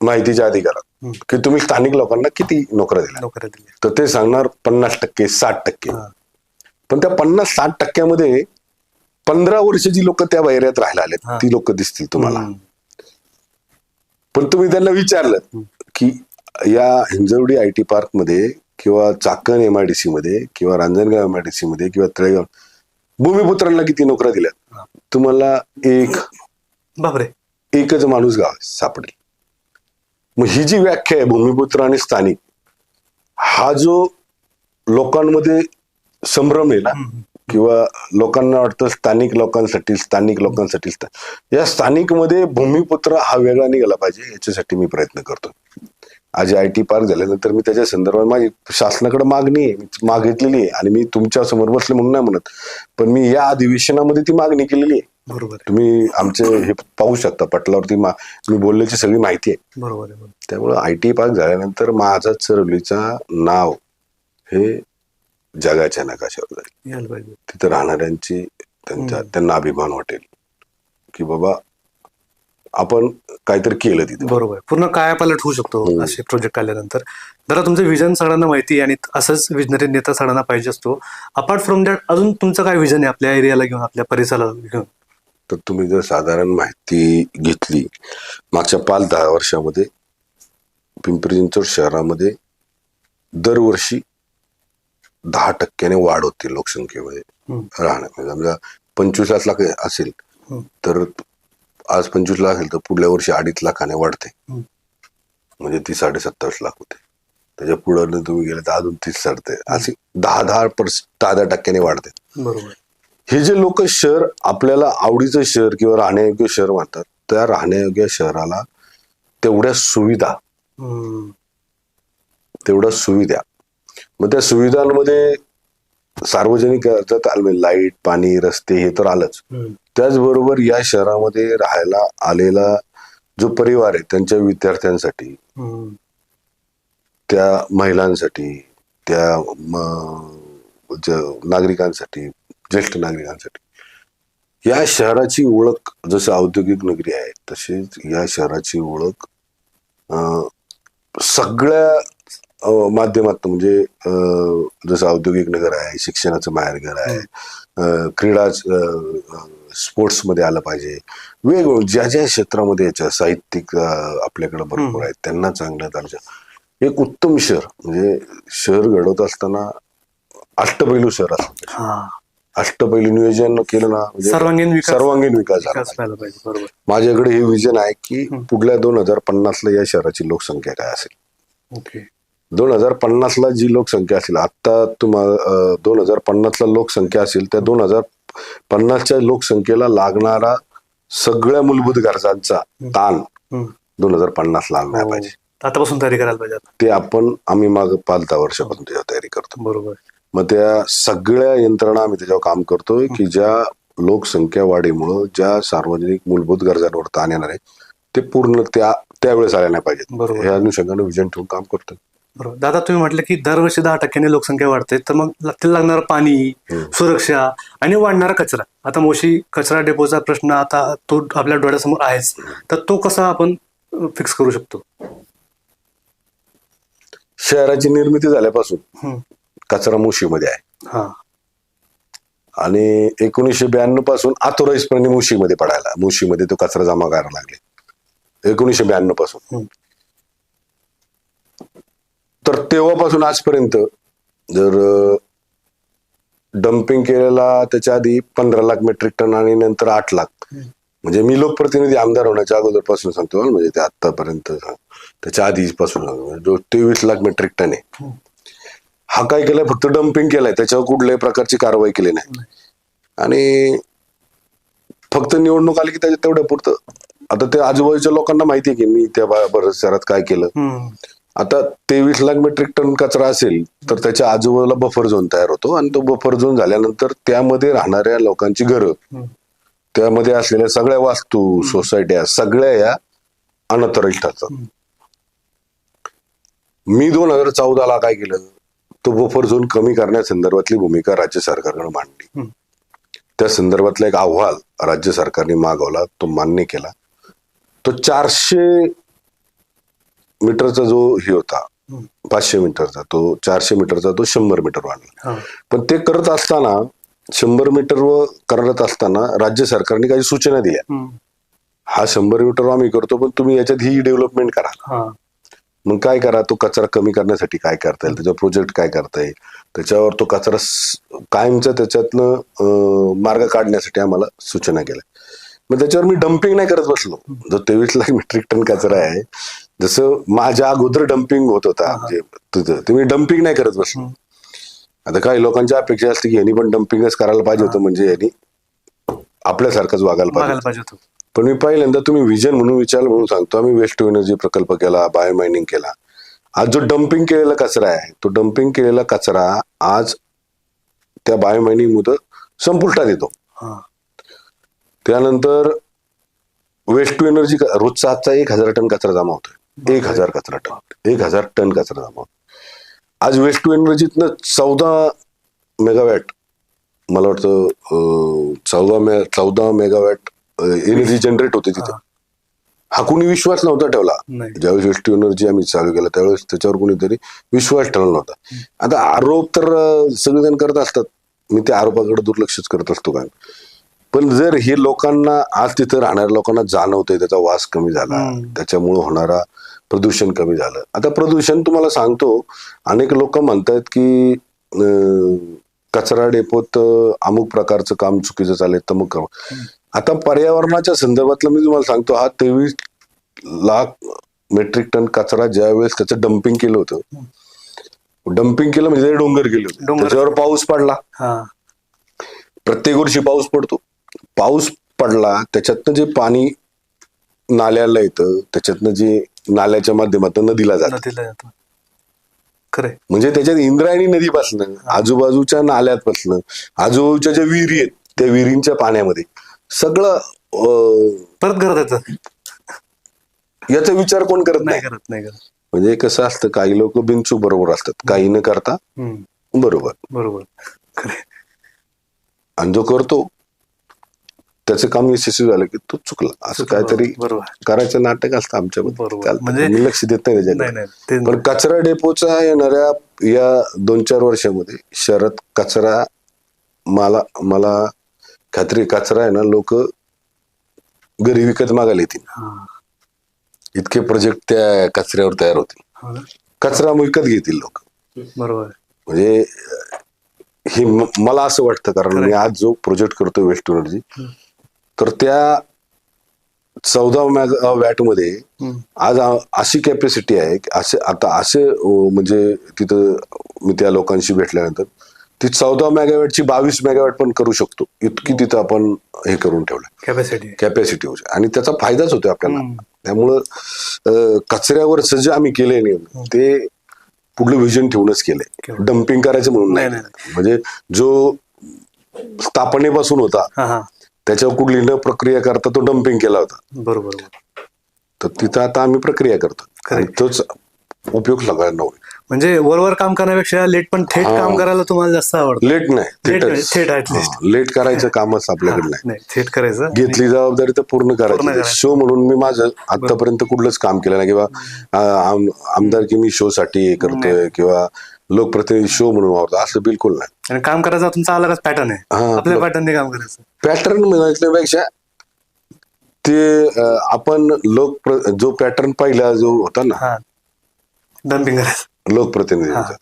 माहितीच्या अधिकारात की तुम्ही स्थानिक लोकांना किती नोकऱ्या दिल्या, तर ते सांगणार 50%, 60%. पण त्या 50-60% 15 वर्ष जी लोक त्या एरियात राहायला आलेत ती लोक दिसतील तुम्हाला. पण तुम्ही त्यांना विचारलं की या हिंजवडी IT पार्क मध्ये किंवा चाकण MIDC मध्ये किंवा रांजणगाव MIDC मध्ये किंवा तळेगाव भूमिपुत्रांना किती नोकऱ्या दिल्या, तुम्हाला एकच माणूस गाव सापडेल. मग ही जी व्याख्या आहे भूमिपुत्र आणि स्थानिक, हा जो लोकांमध्ये संभ्रम आहे ना, किंवा लोकांना वाटतं स्थानिक लोकांसाठी या स्थानिक मध्ये भूमिपुत्र हा वेगळा निघाला पाहिजे, याच्यासाठी मी प्रयत्न करतो. आज IT पार्क झाल्यानंतर मी त्याच्या संदर्भात माझी शासनाकडे मागणी आहे, मागितलेली आहे आणि मी तुमच्या समोर बसले म्हणून नाही म्हणत, पण मी या अधिवेशनामध्ये ती मागणी केलेली आहे. बरोबर. तुम्ही आमचे हे पाहू शकता पटलावरती मी बोलल्याची सगळी माहिती आहे. बरोबर. त्यामुळे IT पार्क झाल्यानंतर माझा चरवलीचा नाव हे जगाच्या नकाशावर जाईल. तिथं राहणाऱ्यांची त्यांना अभिमान वाटेल की बाबा आपण काहीतरी केलं तिथे. बरोबर, पूर्ण कायापालट होऊ शकतो असे प्रोजेक्ट आल्यानंतर. दादा, तुमचं विजन सगळ्यांना माहिती आहे आणि असंच विजनरी नेता सगळ्यांना पाहिजे असतो. अपार्ट फ्रॉम दॅट अजून तुमचं काय विजन आहे आपल्या एरियाला घेऊन, आपल्या परिसराला घेऊन? तर तुम्ही जर साधारण माहिती घेतली, मागच्या 5-10 वर्षामध्ये पिंपरी चिंचवड शहरामध्ये दरवर्षी 10% वाढ होते लोकसंख्येमध्ये राहण्यामध्ये. समजा 25 लाख असेल तर आज 25 लाख असेल तर पुढल्या वर्षी 2.5 लाखाने वाढते, म्हणजे ती 27.5 लाख होते. त्याच्या पुढे तुम्ही गेले तर अजून 30 चढते, अशी 10% वाढते. बरोबर. हे जे लोक शहर आपल्याला आवडीचं शहर किंवा राहण्यायोग्य शहर म्हणतात, त्या राहण्यायोग्य शहराला तेवढ्या सुविधा मग त्या सुविधांमध्ये सार्वजनिक लाईट, पाणी, रस्ते हे तर आलंच. त्याचबरोबर या शहरामध्ये राहायला आलेला जो परिवार आहे त्यांच्या विद्यार्थ्यांसाठी, त्या महिलांसाठी, त्या नागरिकांसाठी, ज्येष्ठ नागरिकांसाठी या शहराची ओळख जसं औद्योगिक नगरी आहे तशीच या शहराची ओळख सगळ्या माध्यमातून, म्हणजे जसं औद्योगिक नगर आहे, शिक्षणाचं माहेरघर आहे, क्रीडा स्पोर्ट्स मध्ये आलं पाहिजे. वेगवेगळं ज्या ज्या क्षेत्रामध्ये याच्या साहित्यिक आपल्याकडे भरपूर आहेत त्यांना चांगल्या दर्जा. एक उत्तम शहर म्हणजे शहर घडवत असताना अष्टपैलू शहर असतं. अष्टपैलू नियोजन केलं ना म्हणजे सर्वांगीण विकास झाला पाहिजे. माझ्याकडे हे विजन आहे की पुढल्या 2050ला या शहराची लोकसंख्या काय असेल. 2050ला जी लोकसंख्या असेल, आता तुम्हाला 2050ला लोकसंख्या असेल, त्या 2050च्या लोकसंख्येला लागणारा सगळ्या मूलभूत गरजांचा ताण 2050ला आणला पाहिजे. आतापासून तयारी करायला पाहिजे. ते आम्ही माग 5-10 वर्षापासून त्याच्यावर तयारी करतो. बरोबर. मग त्या सगळ्या यंत्रणा आम्ही त्याच्यावर काम करतोय की ज्या लोकसंख्या वाढीमुळं ज्या सार्वजनिक मूलभूत गरजांवर ताण येणार आहे ते पूर्ण त्यावेळेस आल्या नाही पाहिजेत. या अनुषंगाने विजन ठेवून काम करतोय. बरोबर. दादा, तुम्ही म्हटलं की दरवर्षी 10% लोकसंख्या वाढते, तर मग त्याला लागणारं पाणी, सुरक्षा आणि वाढणारा कचरा. आता मोशी कचरा डेपोचा प्रश्न आता तो आपल्या डोळ्यासमोर आहेच, तर तो कसा आपण फिक्स करू शकतो? शहराची निर्मिती झाल्यापासून कचरा मुशीमध्ये आहे आणि 1992 पासून ऑथोराइजपणे मुशीमध्ये तो कचरा जमा करायला लागले 1992 पासून. तर तेव्हापासून आजपर्यंत जर डम्पिंग केलेला त्याच्या आधी 15 लाख मेट्रिक टन आणि नंतर 8 लाख, म्हणजे मी लोकप्रतिनिधी आमदार होण्याच्या अगोदरपासून सांगतो, म्हणजे ते आतापर्यंत त्याच्या आधीपासून जो 23 लाख मेट्रिक टन आहे. हा काय केलाय, फक्त डम्पिंग केलाय, त्याच्यावर कुठल्याही प्रकारची कारवाई केली नाही आणि फक्त निवडणूक आली की त्याच्या तेवढ्या पुरतं. आता ते आजूबाजूच्या लोकांना माहितीये की मी त्या परिसरात काय केलं. आता 23 लाख मेट्रिक टन कचरा असेल तर त्याच्या आजूबाजूला बफर झोन तयार होतो आणि तो बफर झोन झाल्यानंतर त्यामध्ये राहणाऱ्या लोकांची घरं, त्यामध्ये असलेल्या सगळ्या वास्तू, सोसायट्या सगळ्या या अनऑथराइज्ड ठरतात. मी 2014ला काय केलं, तो बफर झोन कमी करण्यासंदर्भातली भूमिका राज्य सरकारकडे मांडली. त्या संदर्भातला एक अहवाल राज्य सरकारने मागवला, तो मान्य केला. तो 400 मीटरचा जो हे होता 500 मीटरचा, तो 400 मीटरचा तो 100 मीटर वाढला. पण ते करत असताना 100 मीटरवर करत असताना राज्य सरकारने काही सूचना दिल्या. हा 100 मीटर आम्ही करतो पण तुम्ही याच्यात ही डेव्हलपमेंट करा. मग काय करा, तो कचरा कमी करण्यासाठी काय करता येईल, त्याचा प्रोजेक्ट काय करता येईल, त्याच्यावर तो कचरा कायमचा त्याच्यातनं मार्ग काढण्यासाठी आम्हाला सूचना केल्या. मग त्याच्यावर मी डम्पिंग नाही करत बसलो. जो 23 लाख मेट्रिक टन कचरा आहे, जसं माझ्या अगोदर डम्पिंग होत होता म्हणजे तुम्ही डम्पिंग नाही करत बसलो. आता काही लोकांची अपेक्षा असते की यांनी पण डम्पिंगच करायला पाहिजे होतं, म्हणजे यांनी आपल्यासारखंच वागायला पाहिजे होतं. पण मी पहिल्यांदा तुम्ही विजन म्हणून विचारलं म्हणून सांगतो, आम्ही वेस्ट टू एनर्जी प्रकल्प केला, बायो मायनिंग केला. आज जो डम्पिंग केलेला कचरा आहे, तो डम्पिंग केलेला कचरा आज त्या बायो मायनिंग मध्ये संपुष्टात येतो. त्यानंतर वेस्ट टू एनर्जी रोजचा आजचा 1000 टन कचरा जमा होतोय. 1000 टन कचरा जमा होतो. आज वेस्ट टू एनर्जीतनं 14 मेगावॅट, मला वाटतं 14 मेगावॅट एनर्जी जनरेट होते तिथे. हा कोणी विश्वास नव्हता ठेवला. नाही. ज्यावेळेस वेस्ट एनर्जी आम्ही चालू केलं त्यावेळेस त्याच्यावर कोणीतरी विश्वास ठेवला नव्हता. आता आरोप तर सगळेजण करत असतात, मी त्या आरोपाकडे दुर्लक्षच करत असतो काय. पण जर हे लोकांना आज तिथं राहणाऱ्या लोकांना जाणवतंय, त्याचा वास कमी झाला, त्याच्यामुळे होणारा प्रदूषण कमी झालं. आता प्रदूषण तुम्हाला सांगतो, अनेक लोक म्हणतात की कचरा डेपोत अमुक प्रकारचं काम चुकीचं चालेल तर मग आता पर्यावरणाच्या संदर्भातलं मी तुम्हाला सांगतो, हा 23 लाख मेट्रिक टन कचरा ज्या वेळेस त्याचं डम्पिंग केलं होतं, डम्पिंग केलं म्हणजे डोंगर गेले होते, त्याच्यावर पाऊस पडला. प्रत्येक वर्षी पाऊस पडतो, पाऊस पडला त्याच्यातनं जे पाणी नाल्याला येतं, त्याच्यातनं जे नाल्याच्या माध्यमातून नदीला जातं. खरे म्हणजे त्याच्यात इंद्रायणी नदीपासनं, आजूबाजूच्या नाल्यापासनं, आजूबाजूच्या ज्या विहिरी आहेत त्या विहिरींच्या पाण्यामध्ये सगळं परत करत येतं. याचा विचार कोण करत नाही. म्हणजे कसं असतं, काही लोक बिनचूक बरोबर असतात, काही न करता बरोबर. आणि जो करतो त्याचं काम यशस्वी झालं की तो चुकला, असं काहीतरी करायचं नाटक असतं आमच्याबद्दल. म्हणजे मी लक्ष देत नाही त्याच्याकडे. पण कचरा डेपोचा येणाऱ्या या 2-4 वर्षामध्ये शहरात कचरा, मला खात्री कचरा आहे ना, लोक घरी विकत मागायला येतील, इतके प्रोजेक्ट त्या कचऱ्यावर तयार होतील. कचरा विकत घेतील लोक. बरोबर. म्हणजे हे मला असं वाटतं, कारण मी आज जो प्रोजेक्ट करतो वेस्ट एनर्जी, तर त्या 14 मेगावॅट मध्ये आज अशी कॅपॅसिटी आहे, असे म्हणजे तिथं मी त्या लोकांशी भेटल्यानंतर ती 14 मेगावॅटची 22 मेगावॅट पण करू शकतो, इतकी तिथं आपण हे करून ठेवलं कॅपॅसिटी होती. आणि त्याचा फायदाच होतो आपल्याला. त्यामुळं कचऱ्यावर जे आम्ही केलंय नाही ते पुढलं व्हिजन ठेवूनच केलंय, डम्पिंग करायचं म्हणून नाही. म्हणजे जो स्थापनेपासून होता त्याच्यावर कुठली न प्रक्रिया करता तो डम्पिंग केला होता. बरोबर. तर तिथं आता आम्ही प्रक्रिया करतो आणि तोच उपयोग सगळ्यांना होईल. म्हणजे वरवर काम करण्यापेक्षा लेट पण थेट काम करायला तुम्हाला जास्त आवडतं. लेट नाही, लेट करायचं कामच आपल्याकडे नाही. थेट करायचं, घेतली जबाबदारी तर पूर्ण करायची. शो म्हणून मी माझं आतापर्यंत कुठलंच काम केलं नाही, किंवा आमदारकी मी शो साठी करतोय किंवा लोकप्रतिनिधी शो म्हणून वावरतो, असं बिलकुल नाही. आणि काम करायचा तुमचा अलगच पॅटर्न आहे, आपल्या पॅटर्नने काम करायचं. पॅटर्न म्हटल्यापेक्षा ते आपण जो पॅटर्न पहिला जो होता ना डम्पिंग करायचं लोकप्रतिनिधींचा,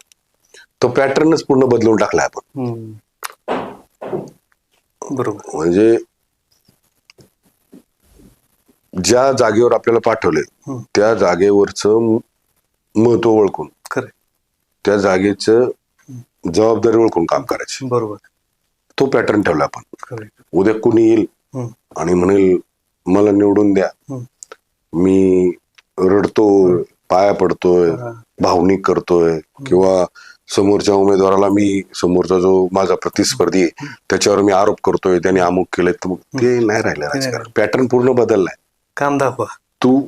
तो पॅटर्नच पूर्ण बदलून टाकलाय आपण. बरोबर. म्हणजे ज्या जागेवर आपल्याला पाठवले त्या जागेवरचं महत्व ओळखून, त्या जागेचं जबाबदारी ओळखून काम करायची. बरोबर. तो पॅटर्न ठेवला आपण. उद्या कुणी येईल आणि म्हणेल मला निवडून द्या, मी रडतोय, पाया पडतोय, भावनिक करतोय, किंवा समोरच्या उमेदवाराला समोरचा जो माझा प्रतिस्पर्धी आहे त्याच्यावर मी आरोप करतोय, त्याने अमुक केलंय, तर मग ते नाही राहिलं राजकारण. पॅटर्न पूर्ण बदललाय. काम दाखवा. तू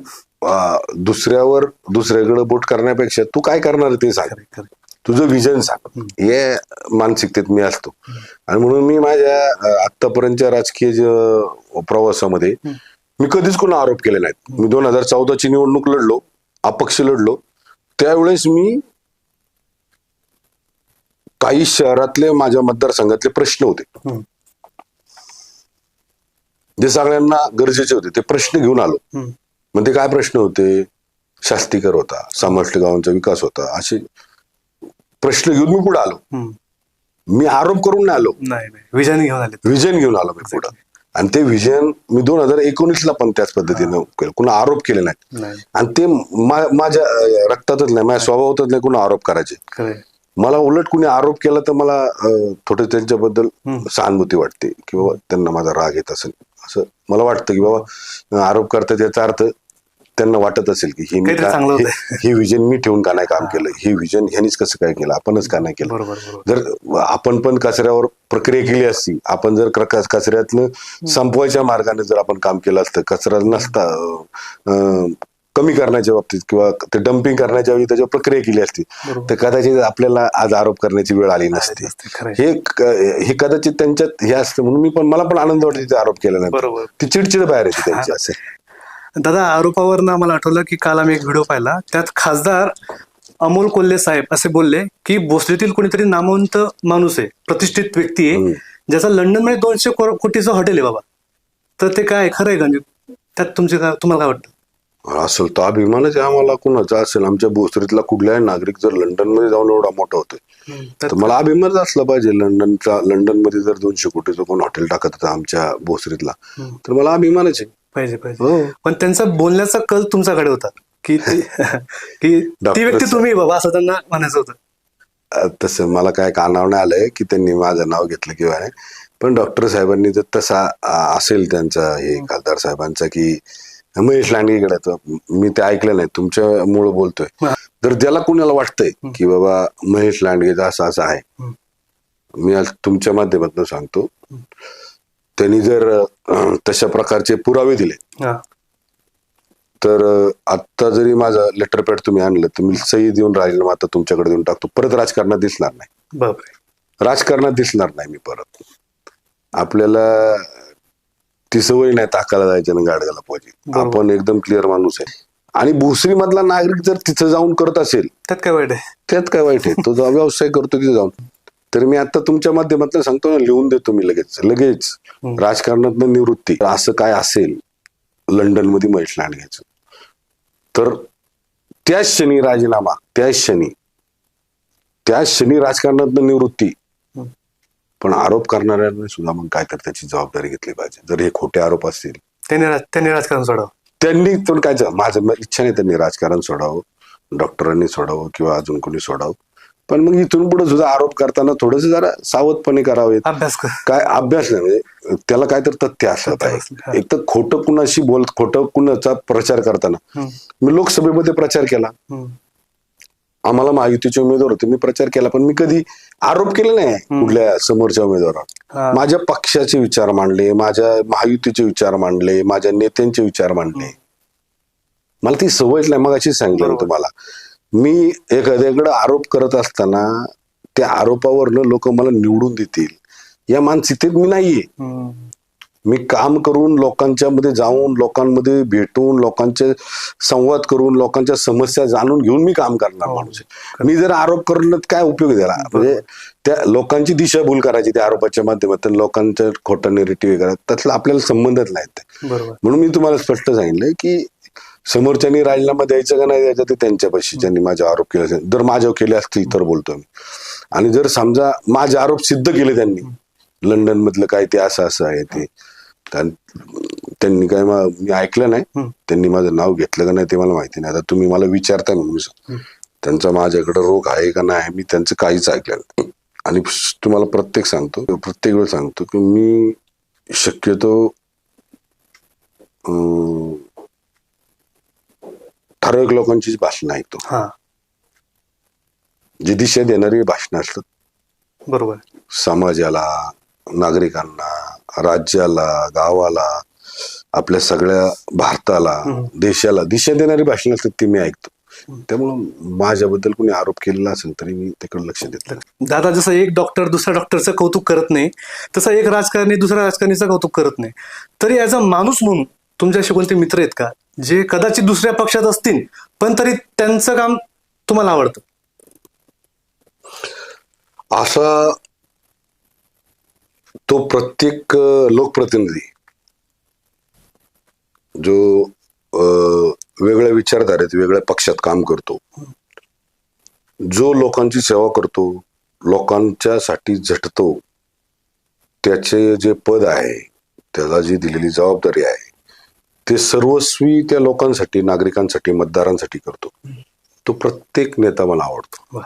दुसऱ्याकडे बोट करण्यापेक्षा तू काय करणार ते सांग, तुझं विजन सांग, हे मानसिकतेत मी असतो. आणि म्हणून मी माझ्या आतापर्यंतच्या राजकीय प्रवासामध्ये मी कधीच कोणा आरोप केले नाहीत. मी 2014ची निवडणूक लढलो, अपक्ष लढलो, त्यावेळेस मी काही शहरातले माझ्या मतदारसंघातले प्रश्न होते जे सगळ्यांना गरजेचे होते, ते प्रश्न घेऊन आलो. मग ते काय प्रश्न होते? शास्तीकर होता, समष्ट गावांचा विकास होता, असे प्रश्न घेऊन मी पुढे आलो. मी आरोप करून नाही आलो, विजन घेऊन आलो मी पुढे. आणि ते विजन मी 2019ला पण त्याच पद्धतीनं केलं, कुणा आरोप केले नाहीत. आणि ते माझ्या रक्तातच नाही, माझ्या स्वभावातच नाही कुणा आरोप करायचे. मला उलट कुणी आरोप केला तर मला थोडं त्यांच्याबद्दल सहानुभूती वाटते, किंवा त्यांना माझा राग येत असेल असं मला वाटतं, की बाबा आरोप करतात याचा अर्थ त्यांना वाटत असेल की ही विजन मी ठेवून का नाही काम केलं, ही विजन ह्यानीच कसं काय केलं, आपणच का नाही केलं. जर आपण पण कचऱ्यावर प्रक्रिया केली असती, आपण जर कचऱ्यातनं संपवायच्या मार्गाने जर आपण काम केलं असतं, कचरा नसता कमी करण्याच्या बाबतीत किंवा ते डम्पिंग करण्याच्या वेळी त्याच्यावर प्रक्रिया केली असती, तर कदाचित आपल्याला आज आरोप करण्याची वेळ आली नसती. हे कदाचित त्यांच्यात हे असतं, म्हणून मला पण आनंद वाटतो ते आरोप केला नाही, ती चिडचिड बाहेर येते त्यांची. असे दादा, आरोपावरनं मला आठवलं की काल आम्ही एक व्हिडिओ पाहिला, त्यात खासदार अमोल कोल्हे साहेब असे बोलले की भोसरीतील कोणीतरी नामवंत माणूस आहे, प्रतिष्ठित व्यक्ती आहे, ज्याचा लंडनमध्ये 200 कोटीचं हॉटेल आहे बाबा. तर ते काय खरं आहे का? त्यात तुम्हाला काय वाटतं? असेल तर अभिमानच आहे आम्हाला, कुणाचा असेल. आमच्या भोसरीतला कुठलाही नागरिक जर लंडन मध्ये जाऊन एवढा मोठा होतोय तर मला अभिमानच असला पाहिजे. लंडन मध्ये जर 200 कोटीचं कोण हॉटेल टाकत होतं आमच्या भोसरीतला, तर मला अभिमानच आहे. पाहिजे पाहिजे. पण त्यांचा बोलण्याचा कल तुमच्याकडे होता की की ती व्यक्ती तुम्ही बाबा, असं त्यांना म्हणायचं होतं. तसं मला काय कानावर नाही आलंय की त्यांनी माझं नाव घेतलं किंवा नाही. पण डॉक्टर साहेबांनी जर तसा असेल त्यांचा, हे खासदार साहेबांचा, की महेश लांडगेकडे, मी ते ऐकलं नाही, तुमच्यामुळे बोलतोय. जर ज्याला कुणाला वाटतंय की बाबा महेश लांडगेचा असं असं आहे, मी आज तुमच्या माध्यमातून सांगतो, त्यांनी जर तशा प्रकारचे पुरावे दिले तर आता जरी माझं लेटर पॅड तुम्ही आणलं तर मी सही देऊन राजीनामा आता तुमच्याकडे देऊन टाकतो. परत राजकारणात दिसणार नाही. बापरे. राजकारणात दिसणार नाही मी परत. आपल्याला ती सवय नाही ताकाला जायची आणि गाडगाला पाहिजे. आपण एकदम क्लिअर माणूस आहे. आणि भोसरी मधला नागरिक जर तिथं जाऊन करत असेल, त्यात काय वाईट आहे? त्यात काय वाईट आहे? तो जो व्यवसाय करतो तिथे जाऊन. तर मी आता तुमच्या माध्यमातून सांगतो ना, लिहून देतो मी लगेच राजकारणात निवृत्ती. असं काय असेल लंडन मध्ये महेश लांडगेचं, तर त्याच क्षणी राजीनामा, त्याच क्षणी राजकारणात निवृत्ती. पण आरोप करणाऱ्यांनी सुद्धा मग काय तर त्याची जबाबदारी घेतली पाहिजे. जर हे खोटे आरोप असतील, त्यांनी राजकारण सोडावं. त्यांनी पण काय, माझं इच्छा नाही त्यांनी राजकारण सोडावं, डॉक्टरांनी सोडावं किंवा अजून कोणी सोडावं. पण मग इथून पुढे सुद्धा आरोप करताना थोडस जरा सावधपणे करावे. काय अभ्यास नाही, म्हणजे त्याला काय तर तथ्य असलं पाहिजे. एक तर खोटं कुणाशी खोटं कुणाचा प्रचार करताना, मी लोकसभेमध्ये प्रचार केला, आम्हाला महायुतीचे उमेदवार होते, मी प्रचार केला, पण मी कधी आरोप केले नाही कुठल्या समोरच्या उमेदवारावर. माझ्या पक्षाचे विचार मांडले, माझ्या महायुतीचे विचार मांडले, माझ्या नेत्यांचे विचार मांडले. मला ती सवयच नाही. मग अशी सांगितलं तुम्हाला, मी एखाद्याकडे आरोप करत असताना त्या आरोपावरनं लोक मला निवडून देतील या मानसिकतेत मी नाहीये. मी काम करून, लोकांच्या मध्ये जाऊन, लोकांमध्ये भेटून, लोकांचे संवाद करून, लोकांच्या समस्या जाणून घेऊन मी काम करणार माणूस आहे. मी जर आरोप करून काय उपयोग झाला? म्हणजे त्या लोकांची दिशाभूल करायची त्या आरोपाच्या माध्यमातून, लोकांचं खोटं नेरेटिव्ह करायचं, त्यातला आपल्याला संबंधच नाही. म्हणून मी तुम्हाला स्पष्ट सांगितलं की समोरच्यांनी राजीनामा द्यायचं का नाही द्यायचं ते त्यांच्यापाशी, ज्यांनी माझे आरोप केले असेल. जर माझ्यावर केले असतील तर बोलतो मी. आणि जर समजा माझे आरोप सिद्ध केले त्यांनी, लंडन मधलं काय ते असं आहे ते, त्यांनी काय मी ऐकलं नाही, त्यांनी माझं नाव घेतलं का नाही ते मला माहिती नाही. आता तुम्ही मला विचारताय म्हणून त्यांचा माझ्याकडे रोग आहे का नाही, मी त्यांचं काहीच ऐकलं नाही. आणि तुम्हाला प्रत्येक वेळ सांगतो की मी शक्यतो ठराविक लोकांचीच भाषणं ऐकतो, जी दिशा देणारी भाषणं असतात. बरोबर. समाजाला, नागरिकांना, राज्याला, गावाला, आपल्या सगळ्या भारताला, देशाला दिशा देणारी भाषणं असतात, ती मी ऐकतो. त्यामुळं माझ्याबद्दल कोणी आरोप केलेला असेल तरी मी त्याकडे लक्ष देत नाही. दादा, जसं एक डॉक्टर दुसऱ्या डॉक्टरचं कौतुक करत नाही, तसं एक राजकारणी दुसऱ्या राजकारणीचं कौतुक करत नाही. तरी ॲज अ माणूस म्हणून तुमच्याशी कोणते मित्र आहेत का जे कदाचित दुसऱ्या पक्षात असतील पण तरी त्यांचं काम तुम्हाला आवडतं? असा तो प्रत्येक लोकप्रतिनिधी जो वेगळ्या विचारधारेत, वेगळ्या पक्षात काम करतो, जो लोकांची सेवा करतो, लोकांच्यासाठी झटतो, त्याचे जे पद आहे, त्याला जी दिलेली जबाबदारी आहे, ते सर्वस्वी त्या लोकांसाठी, नागरिकांसाठी, मतदारांसाठी करतो. तो प्रत्येक नेता मला आवडतो.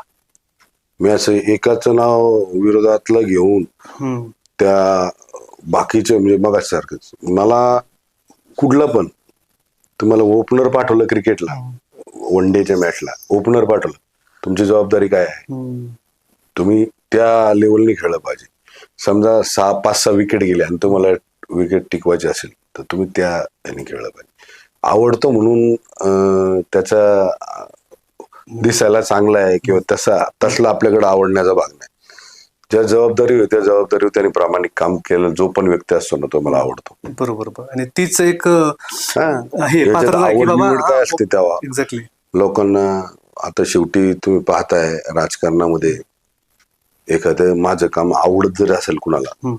मी असं एकाचं नाव विरोधातलं घेऊन त्या बाकीचे, म्हणजे बघा सारखंच, मला कुठलं पण तुम्हाला ओपनर पाठवलं क्रिकेटला, वन डेच्या मॅचला ओपनर पाठवलं, तुमची जबाबदारी काय आहे? तुम्ही त्या लेवलनी खेळलं पाहिजे. समजा 5-6 विकेट गेले आणि तुम्हाला विकेट टिकवायची असेल तर तुम्ही त्या याने खेळलं पाहिजे. आवडतो म्हणून त्याचा दिसायला चांगला आहे किंवा तसला आपल्याकडे आवडण्याचा भाग नाही. ज्या जबाबदारी त्या जबाबदारीवर त्याने प्रामाणिक काम केलं जो पण व्यक्ती असतो ना तो मला आवडतो. बरोबर बरोबर. आणि तीच एक हा. आहे याच्यात पात्रता आहे की आवड बाबा निवड काय असते तेव्हा एक्झॅक्टली. लोकांना. आता शेवटी तुम्ही पाहताय राजकारणामध्ये एखादं माझं काम आवडत जरी असेल कुणाला,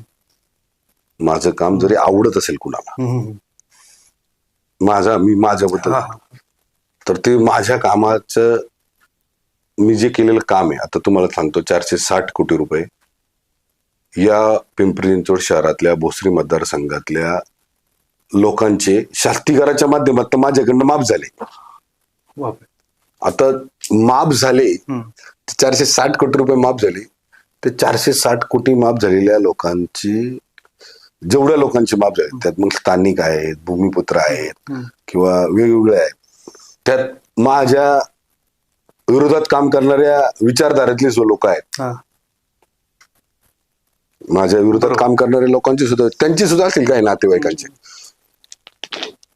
माझं काम जरी आवडत असेल कुणाला, मी माझ्याबद्दल, तर ते माझ्या कामाचं मी जे केलेलं काम आहे, आता तुम्हाला सांगतो 460 कोटी रुपये या पिंपरी चिंचवड शहरातल्या भोसरी मतदारसंघातल्या लोकांचे शास्तीकराच्या माध्यमातून माझ्याकडनं माफ झाले. आता माफ झाले 460 कोटी रुपये माफ झाले. ते 460 कोटी माफ झालेल्या लोकांची, जेवढ्या लोकांची माफ झाले त्यात मग स्थानिक आहेत, भूमिपुत्र आहेत किंवा वेगवेगळे आहेत, त्यात माझ्या विरोधात काम करणाऱ्या विचारधारेतले जो लोक आहेत, माझ्या विरोधात काम करणाऱ्या लोकांची सुद्धा, त्यांची सुद्धा असतील काही नातेवाईकांचे.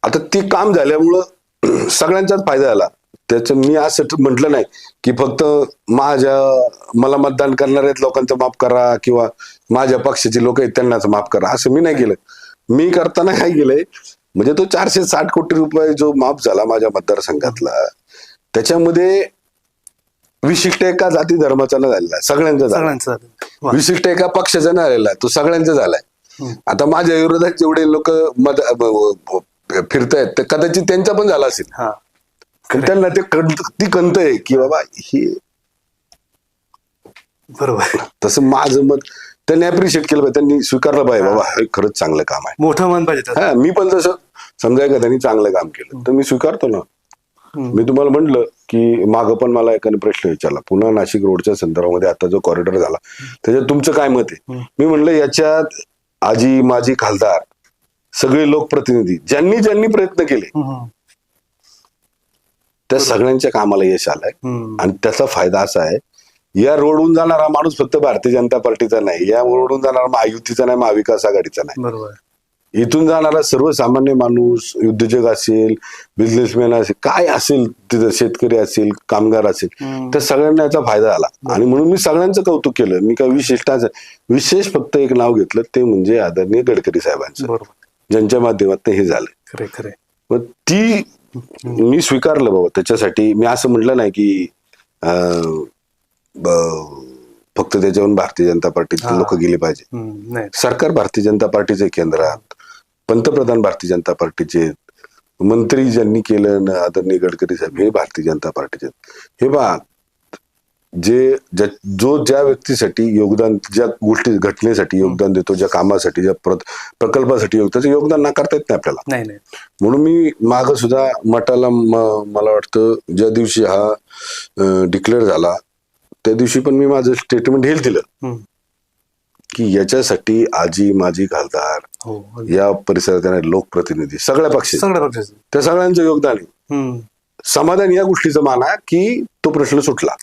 आता ती काम झाल्यामुळं सगळ्यांचाच फायदा झाला. त्याचं मी असं म्हटलं नाही की फक्त मला मतदान करणाऱ्या लोकांचं माफ करा किंवा माझ्या पक्षाचे लोक आहेत त्यांनाच माफ करा, असं मी नाही केलं. मी करताना काय केलंय, म्हणजे तो 460 कोटी रुपये जो माफ झाला माझ्या मतदारसंघातला, त्याच्यामध्ये विशिष्ट एका जाती धर्माचा न झालेला, सगळ्यांचा झाला. विशिष्ट एका पक्षाचा न झालेला, तो सगळ्यांचा झालाय. आता माझ्या विरोधात जेवढे लोक फिरतायत ते कदाचित त्यांचा पण झाला असेल. त्यांना ती कंत आहे की बाबा हे बरोबर. तसं माझं मत त्यांनी अप्रिशिएट केलं पाहिजे, त्यांनी स्वीकारलं पाहिजे बाबा हे खरंच चांगलं काम आहे, मोठं मन पाहिजे. हा, मी पण जसं समजा का त्यांनी चांगलं काम केलं तर मी स्वीकारतो ना. मी तुम्हाला म्हटलं की मागं पण मला एकाने प्रश्न विचारला, पुन्हा नाशिक रोडच्या संदर्भामध्ये आता जो कॉरिडॉर झाला त्याच्यात तुमचं काय मत आहे. मी म्हणलं याच्यात आजी माजी खासदार सगळे लोकप्रतिनिधी ज्यांनी प्रयत्न केले त्या सगळ्यांच्या कामाला यश आलंय. आणि त्याचा फायदा असा आहे, या रोडून जाणारा माणूस फक्त भारतीय जनता पार्टीचा नाही, या रोडून जाणारा महायुतीचा नाही, महाविकास आघाडीचा नाही, बरोबर. इथून जाणारा सर्वसामान्य माणूस, उद्योजक असेल, बिझनेसमॅन असेल, काय असेल तिथं, शेतकरी असेल, कामगार असेल, त्या सगळ्यांना याचा फायदा झाला. आणि म्हणून मी सगळ्यांचं कौतुक केलं. मी काय विशेष फक्त एक नाव घेतलं, ते म्हणजे आदरणीय गडकरी साहेबांचं, ज्यांच्या माध्यमातून हे झालं. खरे. मग ती मी स्वीकारलं बाबा. त्याच्यासाठी मी असं म्हटलं नाही की फक्त त्याच्यावरून भारतीय जनता पार्टीचे लोक गेले पाहिजे. सरकार भारतीय जनता पार्टीचे केंद्रात, पंतप्रधान भारतीय जनता पार्टीचे, मंत्री ज्यांनी केलं आदरणीय गडकरी साहेब हे भारतीय जनता पार्टीचे. हे बा ज्या व्यक्तीसाठी योगदान, ज्या गोष्टी घटनेसाठी योगदान देतो, ज्या कामासाठी, ज्या प्रकल्पासाठी त्याचं योगदान नाकारता येत नाही आपल्याला. म्हणून मी माग सुद्धा मठाला मला वाटतं ज्या दिवशी हा डिक्लेअर झाला त्या दिवशी पण मी माझं स्टेटमेंट हे दिलं की याच्यासाठी आजी माजी खासदार, या परिसरात लोकप्रतिनिधी, सगळ्या पक्षाचे, त्या सगळ्यांचं योगदान आहे. समाधान या गोष्टीचं माना की तो प्रश्न सुटला.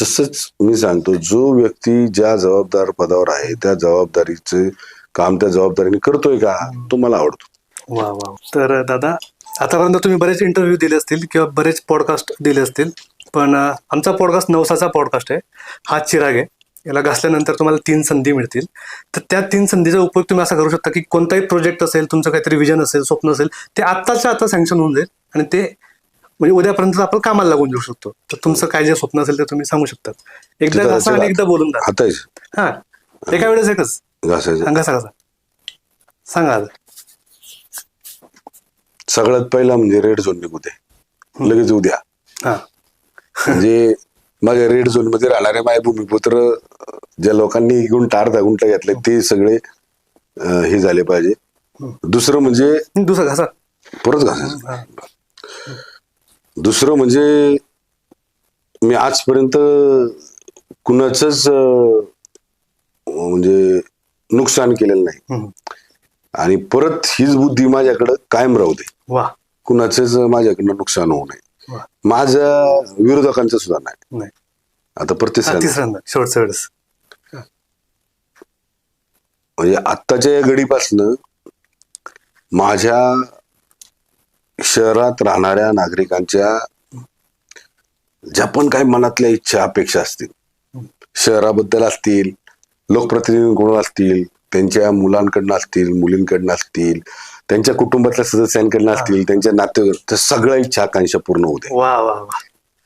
तसंच मी सांगतो, जो व्यक्ती ज्या जबाबदार पदावर आहे त्या जबाबदारीचे काम त्या जबाबदारीने करतोय का, तो मला आवडतो. वा वा. तर दादा, आतापर्यंत तुम्ही बरेच इंटरव्ह्यू दिले असतील किंवा बरेच पॉडकास्ट दिले असतील, पण आमचा पॉडकास्ट नवसाचा पॉडकास्ट आहे. हा चिराग आहे, याला घासल्यानंतर तुम्हाला 3 संधी मिळतील. तर त्या 3 संधीचा उपयोग तुम्ही असा करू शकता की कोणताही प्रोजेक्ट असेल, तुमचं काहीतरी विजन असेल, स्वप्न असेल, ते आत्ताच्या आता सँक्शन होऊन जाईल आणि ते म्हणजे उद्यापर्यंत आपण कामाला लागून जाऊ शकतो. तर तुमचं काय जे स्वप्न असेल ते तुम्ही सांगू शकता. एकदा घासा आणि एकदा बोलून द्या. हा, एका वेळेस एकच घासा सांगा. सगळ्यात पहिला म्हणजे रेड झोन निघू दे, लगेच उद्या. म्हणजे माझ्या रेड झोन मध्ये राहणारे माझे भूमिपुत्र ज्या लोकांनी गुंठ अर्धा गुंठ घेतले ते सगळे हे झाले पाहिजे. दुसरं म्हणजे घासा, परत घासा. दुसरं म्हणजे मी आजपर्यंत कुणाचंच म्हणजे नुकसान केलेलं नाही आणि परत हीच बुद्धी माझ्याकडं कायम राहू दे. कुणाचंच माझ्याकडनं नुकसान होऊ नये, माझ्या विरोधकांचं सुद्धा नाही. आता शेवटचं म्हणजे आत्ताच्या या घडीपासनं माझ्या शहरात राहणाऱ्या नागरिकांच्या ज्या पण काही मनातल्या इच्छा अपेक्षा असतील शहराबद्दल असतील, लोकप्रतिनिधींकडून असतील, त्यांच्या मुलांकडनं असतील, मुलींकडनं असतील, त्यांच्या कुटुंबातल्या सदस्यांकडनं असतील, त्यांच्या नातेवाईक, सगळ्या इच्छा आकांक्षा पूर्ण होते. वा वा वा.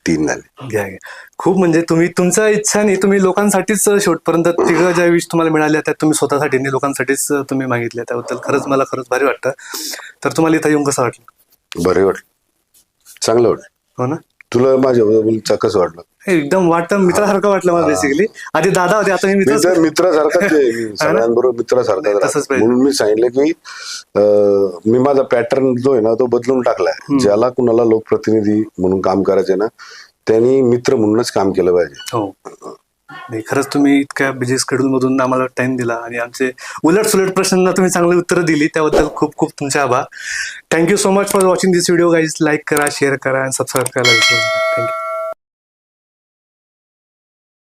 3 झाले. घ्या घ्या. खूप म्हणजे तुम्ही तुमच्या इच्छाने तुम्ही लोकांसाठीच शेवटपर्यंत तिघं ज्या विश तुम्हाला मिळाल्या त्या तुम्ही स्वतःसाठी नाही लोकांसाठीच तुम्ही मागितल्या. त्याबद्दल खरंच मला खरंच भारी वाटतं. तर तुम्हाला इथं येऊन कसं वाटलं? बरे वाटलं, चांगलं वाटलं. हो ना. तुला माझ्या कसं वाटलं? एकदम वाटतं मित्रासारखं वाटलं मला बेसिकली. आधी दादा होते, आता मी मित्रासारखाच आहे. सगळ्यांबरोबर मित्रासारखाच तसंच राहतो. पाहिजे. म्हणून मी सांगितलं की मी माझा पॅटर्न जो आहे ना तो बदलून टाकलाय. ज्याला कुणाला लोकप्रतिनिधी म्हणून काम करायचंय ना त्यांनी मित्र म्हणूनच काम केलं पाहिजे. हो नाही खरंच तुम्ही इतक्या बिझी शेड्यूल मधून आम्हाला टाइम दिला आणि आमचे उलट सुलट प्रश्नांना तुम्ही चांगली उत्तरं दिली त्याबद्दल खूप खूप तुमचे आभार. Thank you so much for watching this video guys. Like करा, शेअर करा आणि सबस्क्राईब करायला विसरू नका. थँक्यू.